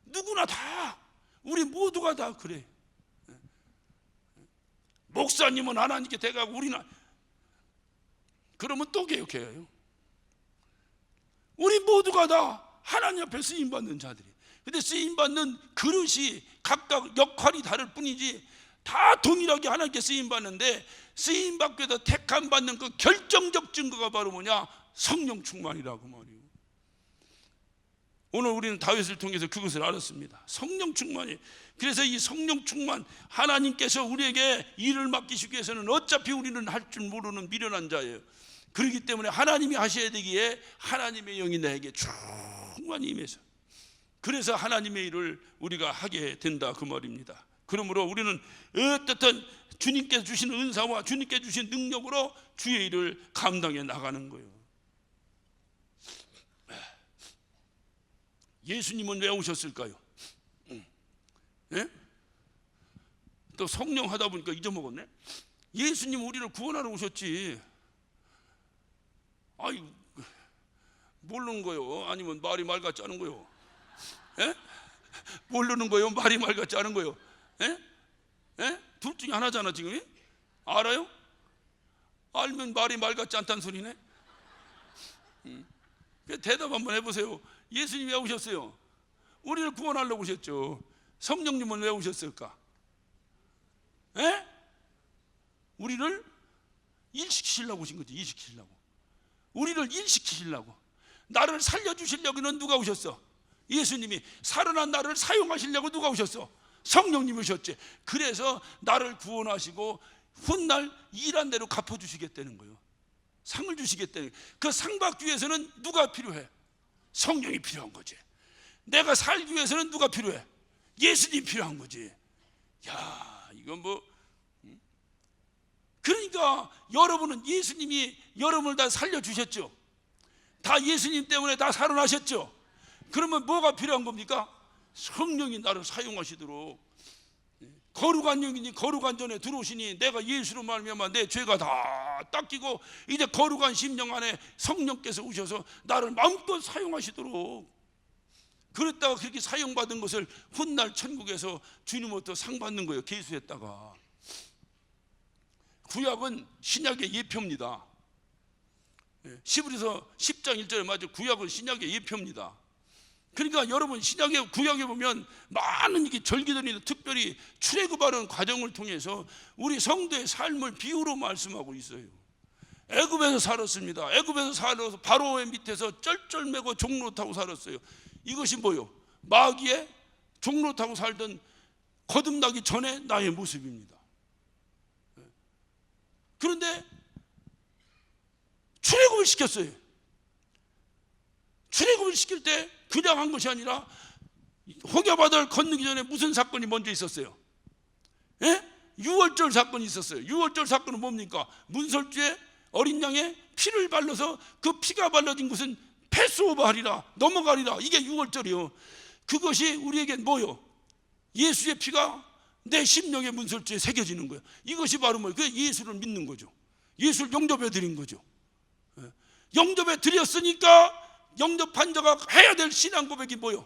누구나 다, 우리 모두가 다 그래. 목사님은 하나님께 대가고 우리는, 그러면 또 개혁해요. 우리 모두가 다 하나님 앞에 쓰임받는 자들이. 근데 쓰임받는 그릇이 각각 역할이 다를 뿐이지 다 동일하게 하나님께 쓰임받는데, 쓰임받고 해서 택함받는 그 결정적 증거가 바로 뭐냐? 성령 충만이라고 말이에요. 오늘 우리는 다윗을 통해서 그것을 알았습니다. 성령 충만이. 그래서 이 성령 충만, 하나님께서 우리에게 일을 맡기시기 위해서는 어차피 우리는 할 줄 모르는 미련한 자예요. 그렇기 때문에 하나님이 하셔야 되기에 하나님의 영이 나에게 충만히 임해서, 그래서 하나님의 일을 우리가 하게 된다 그 말입니다. 그러므로 우리는 어떻든 주님께서 주신 은사와 주님께서 주신 능력으로 주의 일을 감당해 나가는 거예요. 예수님은 왜 오셨을까요? 예? 또 성령 하다 보니까 잊어먹었네. 예수님 우리를 구원하러 오셨지. 아이, 모르는 거요? 아니면 말이 맑았지 않은 거요? 예? 모르는 거요? 말이 맑았지 않은 거요? 예? 예? 둘 중에 하나잖아 지금. 알아요? 알면 말이 맑았지 않다는 소리네. 대답 한번 해보세요. 예수님 왜 오셨어요? 우리를 구원하려고 오셨죠. 성령님은 왜 오셨을까? 에? 우리를 일시키시려고 오신 거지. 일시키시려고. 우리를 일시키시려고. 나를 살려주시려고는 누가 오셨어? 예수님이. 살아난 나를 사용하시려고 누가 오셨어? 성령님이 오셨지. 그래서 나를 구원하시고 훗날 일한 대로 갚아주시겠다는 거예요. 상을 주시겠다는 거예요. 그 상 받기 위해서는 누가 필요해? 성령이 필요한 거지. 내가 살기 위해서는 누가 필요해? 예수님 필요한 거지. 야, 이건 뭐. 그러니까 여러분은 예수님이 여러분을 다 살려주셨죠. 다 예수님 때문에 다 살아나셨죠. 그러면 뭐가 필요한 겁니까? 성령이 나를 사용하시도록 거룩한 영이니 거룩한 전에 들어오시니 내가 예수로 말미암아 내 죄가 다 닦이고 이제 거룩한 심령 안에 성령께서 오셔서 나를 마음껏 사용하시도록, 그랬다가 그렇게 사용받은 것을 훗날 천국에서 주님으로부터 상 받는 거예요. 계수했다가. 구약은 신약의 예표입니다. 히브리서 10장 1절에 맞아, 구약은 신약의 예표입니다. 그러니까 여러분, 신약의 구약에 보면 많은 이게 절기들이, 특별히 출애굽하는 과정을 통해서 우리 성도의 삶을 비유로 말씀하고 있어요. 애굽에서 살았습니다. 애굽에서 살아서 바로의 밑에서 쩔쩔매고 종로 타고 살았어요. 이것이 뭐요? 마귀의 종로 타고 살던 거듭나기 전에 나의 모습입니다. 그런데 출애굽을 시켰어요. 출애굽을 시킬 때 그냥 한 것이 아니라 홍해바다를 건너기 전에 무슨 사건이 먼저 있었어요? 유월절 사건이 있었어요. 유월절 사건은 뭡니까? 문설주에 어린 양의 피를 발라서 그 피가 발라진 것은 패스오버하리라, 넘어가리라. 이게 유월절이요. 그것이 우리에겐 뭐요? 예수의 피가 내 심령의 문설주에 새겨지는 거예요. 이것이 바로 뭐예요? 그 예수를 믿는 거죠. 예수를 영접해 드린 거죠. 영접해 드렸으니까 영접한 자가 해야 될 신앙 고백이 뭐요?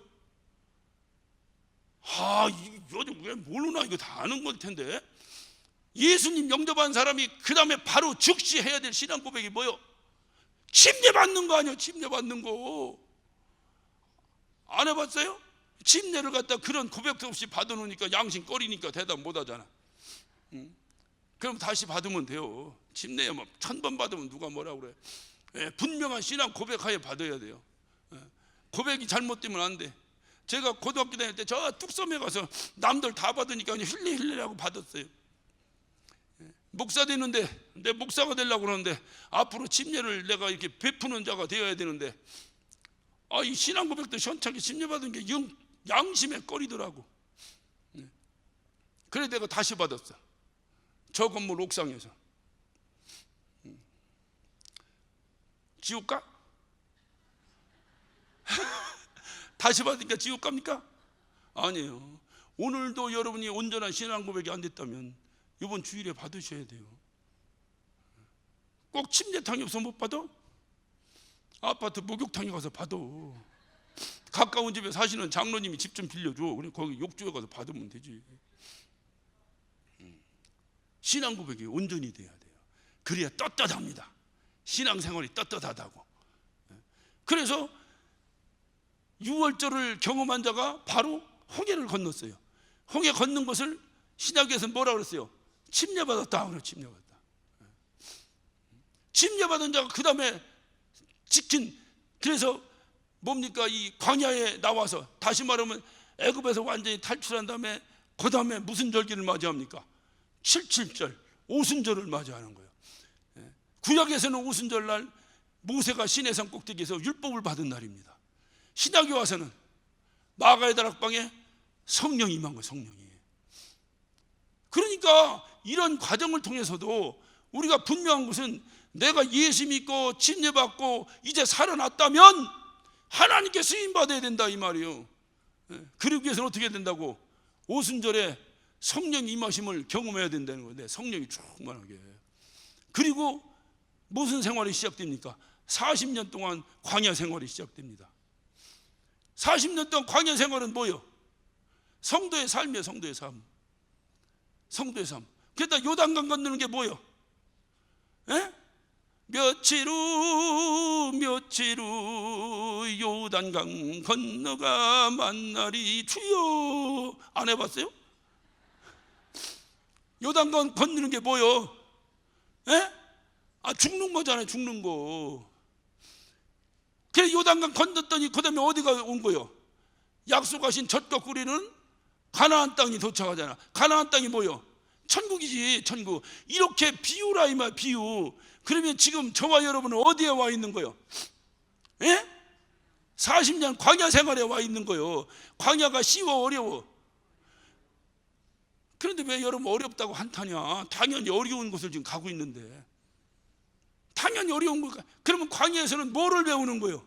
요즘 왜 모르나? 이거 다 아는 걸 텐데. 예수님 영접한 사람이 그 다음에 바로 즉시 해야 될 신앙 고백이 뭐요? 침례 받는 거 아니에요? 침례 받는 거 안 해봤어요? 침례를 갖다 그런 고백도 없이 받아놓으니까 양심 꺼리니까 대답 못 하잖아. 그럼 다시 받으면 돼요. 침례에 뭐 1000번 받으면 누가 뭐라 그래? 분명한 신앙 고백하에 받아야 돼요. 고백이 잘못되면 안 돼. 제가 고등학교 다닐 때 저 뚝섬에 가서 남들 다 받으니까 그냥 힐리힐리하고 받았어요. 목사 되는데, 내 목사가 되려고 그러는데 앞으로 침례를 내가 이렇게 베푸는 자가 되어야 되는데, 이 신앙 고백도 현찮게 침례 받은 게 양심에 꺼리더라고. 그래 내가 다시 받았어. 저 건물 옥상에서. 지옥 가? 다시 받으니까 지옥 갑니까? 아니에요. 오늘도 여러분이 온전한 신앙 고백이 안 됐다면 이번 주일에 받으셔야 돼요. 꼭 침례탕이 없어 못 받아? 아파트 목욕탕에 가서 받아. 가까운 집에 사시는 장로님이 집 좀 빌려줘. 그래 거기 욕조에 가서 받으면 되지. 신앙 고백이 온전히 돼야 돼요. 그래야 떳떳합니다. 신앙생활이 떳떳하다고. 그래서 유월절을 경험한 자가 바로 홍해를 건넜어요. 홍해 건넌 것을 신약에서 뭐라 그랬어요? 침례받았다. 그래, 침례받았다. 침례받은 자가 그 다음에 지킨, 그래서 뭡니까? 이 광야에 나와서, 다시 말하면 애굽에서 완전히 탈출한 다음에 그 다음에 무슨 절기를 맞이합니까? 7.7절 오순절을 맞이하는 거예요. 구약에서는 오순절날 모세가 시내산 꼭대기에서 율법을 받은 날입니다. 신약에 와서는 마가의 다락방에 성령이 임한 거예요. 성령이. 그러니까 이런 과정을 통해서도 우리가 분명한 것은 내가 예수 믿고 침례받고 이제 살아났다면 하나님께 쓰임받아야 된다 이 말이에요. 그러기 위해서는 어떻게 된다고? 오순절에 성령 임하심을 경험해야 된다는 거예요. 성령이 충만하게. 그리고 무슨 생활이 시작됩니까? 40년 동안 광야 생활이 시작됩니다. 40년 동안 광야 생활은 뭐예요? 성도의 삶이에요. 성도의 삶. 성도의 삶. 그러다 요단강 건너는 게 뭐예요? 며칠 후 요단강 건너가 만나리 주여. 안 해봤어요? 요단강 건너는 게 뭐예요? 죽는 거잖아요. 죽는 거. 그래 요단강 건넜더니 그 다음에 어디가 온 거예요? 약속하신 젖과 꿀이는 가나안 땅이 도착하잖아. 가나안 땅이 뭐예요? 천국이지. 천국. 이렇게 비유라 이 말. 비유. 그러면 지금 저와 여러분은 어디에 와 있는 거예요? 40년 광야 생활에 와 있는 거예요. 광야가 쉬워 어려워? 그런데 왜 여러분 어렵다고 한탄이야? 당연히 어려운 곳을 지금 가고 있는데. 당연히 어려운 거. 그러면 광야에서는 뭐를 배우는 거예요?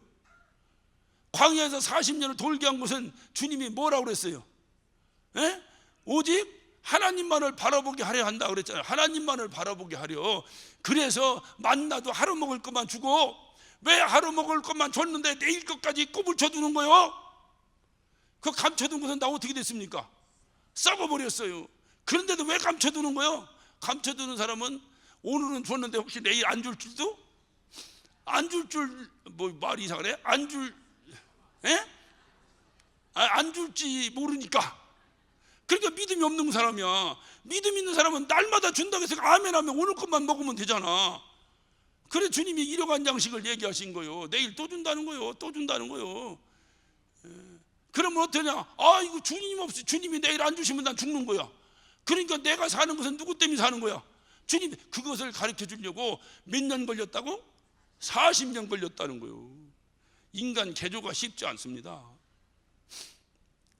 광야에서 40년을 돌게 한 것은 주님이 뭐라고 그랬어요? 오직 하나님만을 바라보게 하려 한다 그랬잖아요. 하나님만을 바라보게 하려. 그래서 만나도 하루 먹을 것만 주고, 왜 하루 먹을 것만 줬는데 내일 것까지 꼬불쳐두는 거요? 그 감춰둔 것은 나 어떻게 됐습니까? 썩어버렸어요. 그런데도 왜 감춰두는 거요? 감춰두는 사람은 오늘은 줬는데 혹시 내일 안 줄 줄도? 안 줄 줄, 뭐 말이 이상하네? 안 줄지 모르니까. 그러니까 믿음이 없는 사람이야. 믿음 있는 사람은 날마다 준다고 해서 아멘하면 오늘 것만 먹으면 되잖아. 그래 주님이 일용한 양식을 얘기하신 거요. 내일 또 준다는 거요. 또 준다는 거요. 그러면 어떠냐? 아, 이거 주님 없이 주님이 내일 안 주시면 난 죽는 거야. 그러니까 내가 사는 것은 누구 때문에 사는 거야? 주님. 그것을 가르쳐 주려고 몇 년 걸렸다고? 40년 걸렸다는 거요. 인간 개조가 쉽지 않습니다.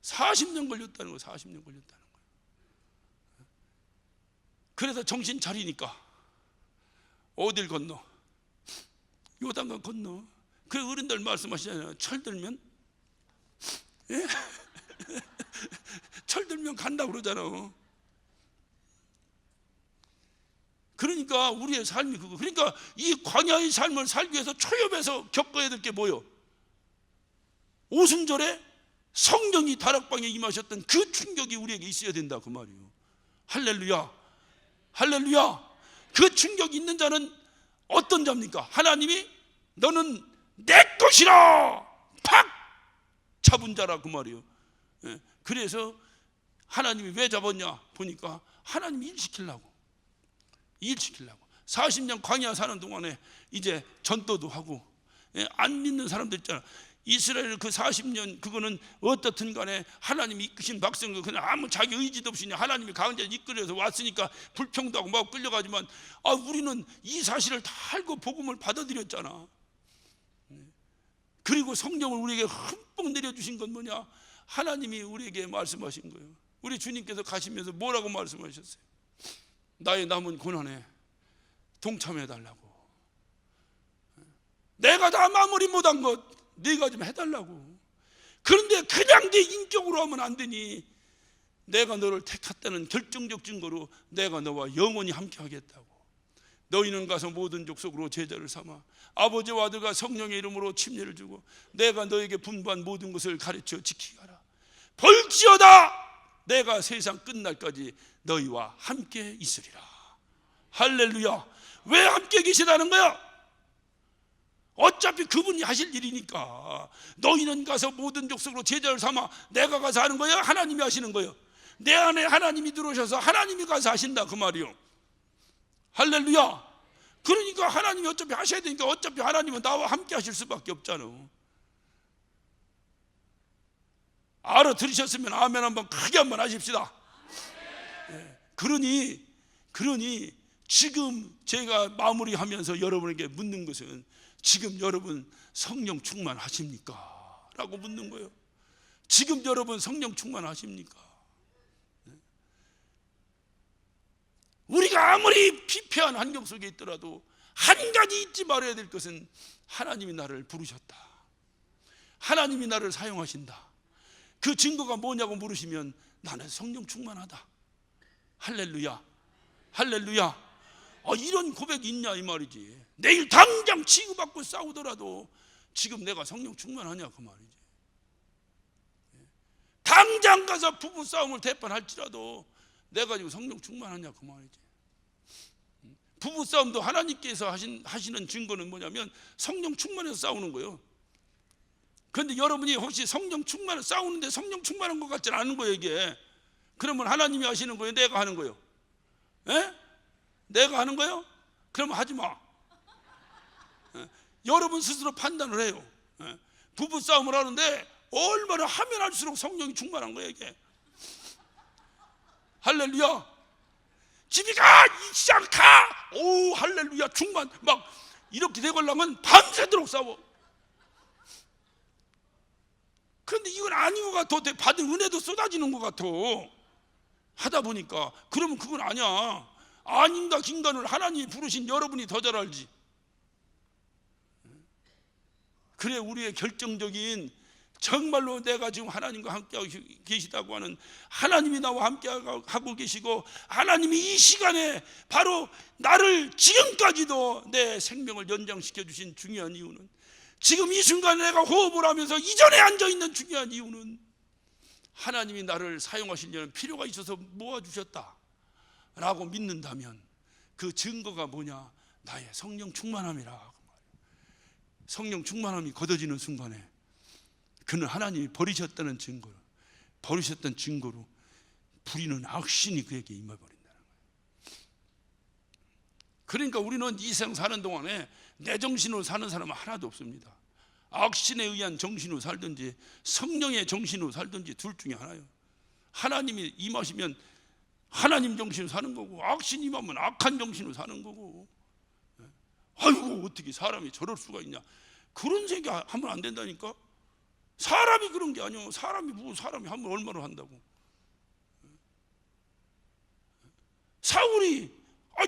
40년 걸렸다는 거예요. 40년 걸렸다는 거예요. 그래서 정신 차리니까 어딜 건너? 요단강 건너. 그 어른들 말씀하시잖아요. 철들면 예? 철들면 간다고 그러잖아. 그러니까 우리의 삶이 그거. 그러니까 이 광야의 삶을 살기 위해서 초엽에서 겪어야 될 게 뭐예요? 오순절에 성령이 다락방에 임하셨던 그 충격이 우리에게 있어야 된다 그 말이에요. 할렐루야, 할렐루야. 그 충격이 있는 자는 어떤 자입니까? 하나님이 너는 내 것이라 팍 잡은 자라 그 말이에요. 그래서 하나님이 왜 잡았냐 보니까 하나님이 일시키려고 40년 광야 사는 동안에 이제 전도도 하고. 안 믿는 사람들 있잖아. 이스라엘 그 40년 그거는 어떻든 간에 하나님이 이끄신 백성들 그냥 아무 자기 의지도 없이 하나님이 가운데 이끌어서 왔으니까 불평도 막 끌려가지만, 우리는 이 사실을 다 알고 복음을 받아들였잖아. 그리고 성령을 우리에게 흠뻑 내려주신 건 뭐냐? 하나님이 우리에게 말씀하신 거예요. 우리 주님께서 가시면서 뭐라고 말씀하셨어요? 나의 남은 고난에 동참해달라고. 내가 다 마무리 못한 것 네가 좀 해달라고. 그런데 그냥 네 인격으로 하면 안 되니 내가 너를 택했다는 결정적 증거로 내가 너와 영원히 함께 하겠다고. 너희는 가서 모든 족속으로 제자를 삼아 아버지와 아들과 성령의 이름으로 침례를 주고 내가 너에게 분부한 모든 것을 가르쳐 지키게 하라. 볼지어다 내가 세상 끝날까지 너희와 함께 있으리라. 할렐루야. 왜 함께 계시다는 거야? 어차피 그분이 하실 일이니까. 너희는 가서 모든 족속으로 제자를 삼아. 내가 가서 하는 거예요? 하나님이 하시는 거예요? 내 안에 하나님이 들어오셔서 하나님이 가서 하신다 그 말이요. 할렐루야. 그러니까 하나님이 어차피 하셔야 되니까 어차피 하나님은 나와 함께 하실 수밖에 없잖아. 알아들으셨으면 아멘 한번 크게 한번 하십시다. 그러니 지금 제가 마무리하면서 여러분에게 묻는 것은 지금 여러분 성령 충만하십니까? 라고 묻는 거예요. 지금 여러분 성령 충만하십니까? 우리가 아무리 피폐한 환경 속에 있더라도 한 가지 잊지 말아야 될 것은 하나님이 나를 부르셨다. 하나님이 나를 사용하신다. 그 증거가 뭐냐고 물으시면 나는 성령 충만하다. 할렐루야, 할렐루야. 이런 고백이 있냐 이 말이지. 내일 당장 치고받고 싸우더라도 지금 내가 성령 충만하냐 그 말이지. 당장 가서 부부싸움을 대판할지라도 내가 지금 성령 충만하냐 그 말이지. 부부싸움도 하나님께서 하시는 증거는 뭐냐면 성령 충만해서 싸우는 거예요. 그런데 여러분이 혹시 성령 충만해서 싸우는데 성령 충만한 것 같지는 않은 거예요 이게. 그러면 하나님이 하시는 거예요? 내가 하는 거예요? 내가 하는 거예요? 그러면 하지 마. 여러분 스스로 판단을 해요. 부부싸움을 하는데 얼마나 하면 할수록 성령이 충만한 거예요 이게. 할렐루야. 집에 가! 시장 가! 오 할렐루야 충만. 막 이렇게 되걸라면 밤새도록 싸워. 그런데 이건 아닌 것 같아. 받은 은혜도 쏟아지는 것 같아. 하다 보니까. 그러면 그건 아니야. 아닌가 긴가를 하나님이 부르신 여러분이 더 잘 알지. 그래 우리의 결정적인 정말로 내가 지금 하나님과 함께 계시다고 하는, 하나님이 나와 함께 하고 계시고 하나님이 이 시간에 바로 나를 지금까지도 내 생명을 연장시켜 주신 중요한 이유는, 지금 이 순간에 내가 호흡을 하면서 이 자리에 앉아있는 중요한 이유는 하나님이 나를 사용하시려는 필요가 있어서 모아주셨다 라고 믿는다면 그 증거가 뭐냐? 나의 성령 충만함이라. 성령 충만함이 걷어지는 순간에 그는 하나님이 버리셨다는 증거로, 버리셨던 증거로 부리는 악신이 그에게 임해버린다는 거예요. 그러니까 우리는 이 세상 사는 동안에 내 정신으로 사는 사람은 하나도 없습니다. 악신에 의한 정신으로 살든지 성령의 정신으로 살든지 둘 중에 하나예요. 하나님이 임하시면 하나님 정신으로 사는 거고, 악신이 임하면 악한 정신으로 사는 거고. 아이고 어떻게 사람이 저럴 수가 있냐, 그런 생각하면 안 된다니까. 사람이 그런 게 아니요. 사람이 하면 얼마나 한다고. 사울이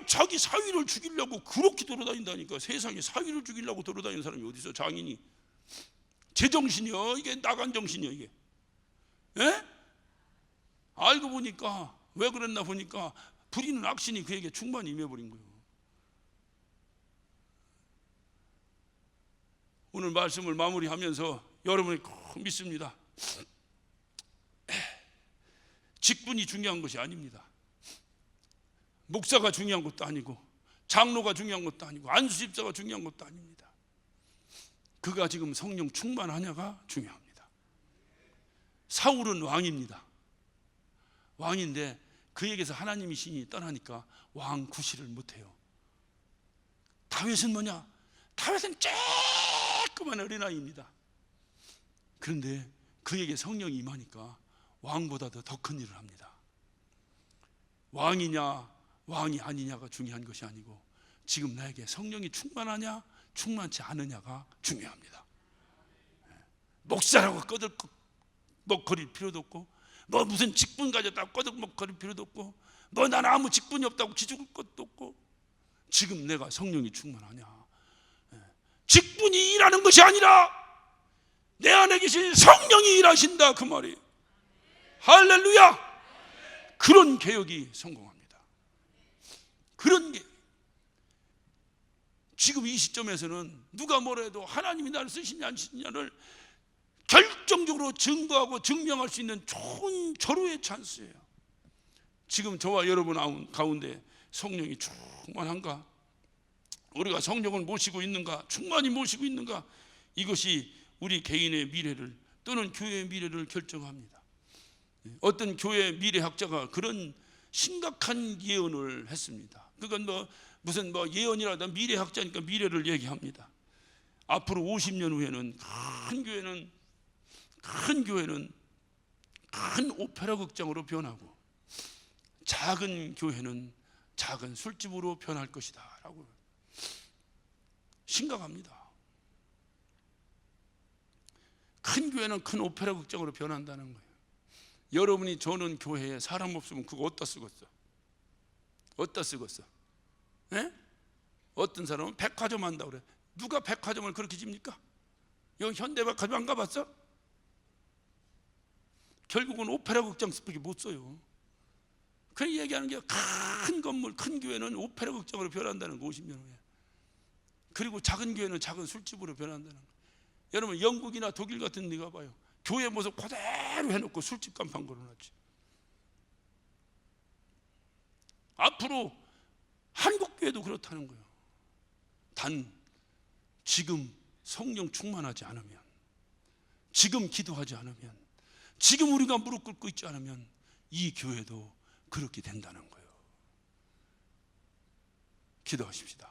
자기 사위를 죽이려고 그렇게 돌아다닌다니까. 세상에 사위를 죽이려고 돌아다니는 사람이 어디 있어? 장인이. 제정신이요? 이게 나간 정신이요 이게. 예? 알고 보니까 왜 그랬나 보니까 부리는 악신이 그에게 충만히 임해버린 거예요. 오늘 말씀을 마무리하면서 여러분이 꼭 믿습니다. 직분이 중요한 것이 아닙니다. 목사가 중요한 것도 아니고 장로가 중요한 것도 아니고 안수집사가 중요한 것도 아닙니다. 그가 지금 성령 충만하냐가 중요합니다. 사울은 왕입니다. 왕인데 그에게서 하나님의 신이 떠나니까 왕 구실을 못해요. 다윗은 뭐냐? 다윗은 조그만 어린아이입니다. 그런데 그에게 성령이 임하니까 왕보다도 더 큰 일을 합니다. 왕이냐 왕이 아니냐가 중요한 것이 아니고 지금 나에게 성령이 충만하냐 충만치 않으냐가 중요합니다. 목사라고 꺼들먹거릴 필요도 없고, 뭐 무슨 직분 가졌다고 꺼들먹거릴 필요도 없고, 뭐 나는 아무 직분이 없다고 기죽을 것도 없고, 지금 내가 성령이 충만하냐. 직분이 일하는 것이 아니라 내 안에 계신 성령이 일하신다 그 말이에요. 할렐루야. 그런 개혁이 성공합니다. 그런 게 지금 이 시점에서는 누가 뭐라 해도 하나님이 나를 쓰시냐 안 쓰시냐를 결정적으로 증거하고 증명할 수 있는 좋은 절호의 찬스예요. 지금 저와 여러분 가운데 성령이 충만한가? 우리가 성령을 모시고 있는가? 충만히 모시고 있는가? 이것이 우리 개인의 미래를 또는 교회의 미래를 결정합니다. 어떤 교회 미래학자가 그런 심각한 예언을 했습니다. 그건 무슨 예언이라도 미래학자니까 미래를 얘기합니다. 앞으로 50년 후에는 큰 교회는 큰 오페라 극장으로 변하고 작은 교회는 작은 술집으로 변할 것이다 라고 심각합니다. 큰 교회는 큰 오페라 극장으로 변한다는 거예요. 여러분이 저는 교회에 사람 없으면 그거 어디다 쓰겠어? 어디다 쓰겠어? 예? 어떤 사람은 백화점 한다고 그래. 누가 백화점을 그렇게 집니까? 여기 현대백화점 안 가봤어? 결국은 오페라 극장밖에 못 써요. 그 얘기하는 게 큰 건물, 큰 교회는 오페라 극장으로 변한다는 거 50년 후에. 그리고 작은 교회는 작은 술집으로 변한다는 거. 여러분 영국이나 독일 같은 데 가봐요. 교회 모습 그대로 해놓고 술집 간판 걸어놨지. 앞으로 한국 교회도 그렇다는 거예요. 단 지금 성령 충만하지 않으면, 지금 기도하지 않으면, 지금 우리가 무릎 꿇고 있지 않으면 이 교회도 그렇게 된다는 거예요. 기도하십시다.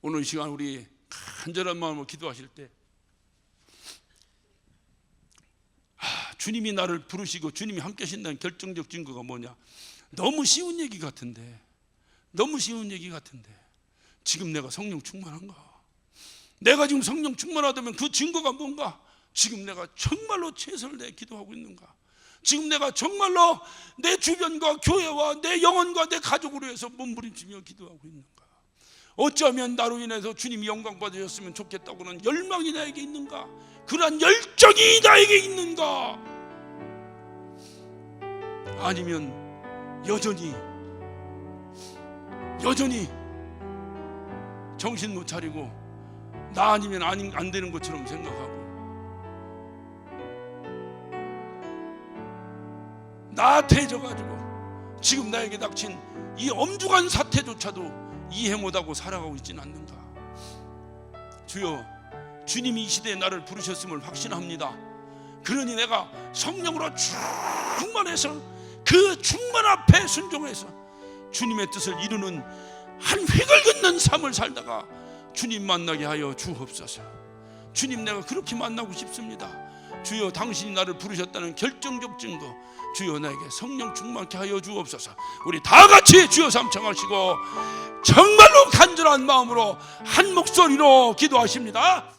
오늘 이 시간 우리 간절한 마음으로 기도하실 때 주님이 나를 부르시고 주님이 함께 하신다는 결정적 증거가 뭐냐? 너무 쉬운 얘기 같은데 지금 내가 성령 충만한가? 내가 지금 성령 충만하다면 그 증거가 뭔가? 지금 내가 정말로 최선을 다해 기도하고 있는가? 지금 내가 정말로 내 주변과 교회와 내 영혼과 내 가족으로 해서 몸부림치며 기도하고 있는가? 어쩌면 나로 인해서 주님이 영광 받으셨으면 좋겠다고는 열망이 나에게 있는가? 그러한 열정이 나에게 있는가? 아니면 여전히 정신 못 차리고 나 아니면 안 되는 것처럼 생각하고 나한테 져가지고 지금 나에게 닥친 이 엄중한 사태조차도 이해 못하고 살아가고 있지는 않는가? 주여, 주님이 이 시대에 나를 부르셨음을 확신합니다. 그러니 내가 성령으로 충만해서 그 충만 앞에 순종해서 주님의 뜻을 이루는 한 획을 긋는 삶을 살다가 주님 만나게 하여 주옵소서. 주님, 내가 그렇게 만나고 싶습니다. 주여, 당신이 나를 부르셨다는 결정적 증거, 주여 나에게 성령 충만케 하여 주옵소서. 우리 다 같이 주여 삼창하시고 정말로 간절한 마음으로 한 목소리로 기도하십니다.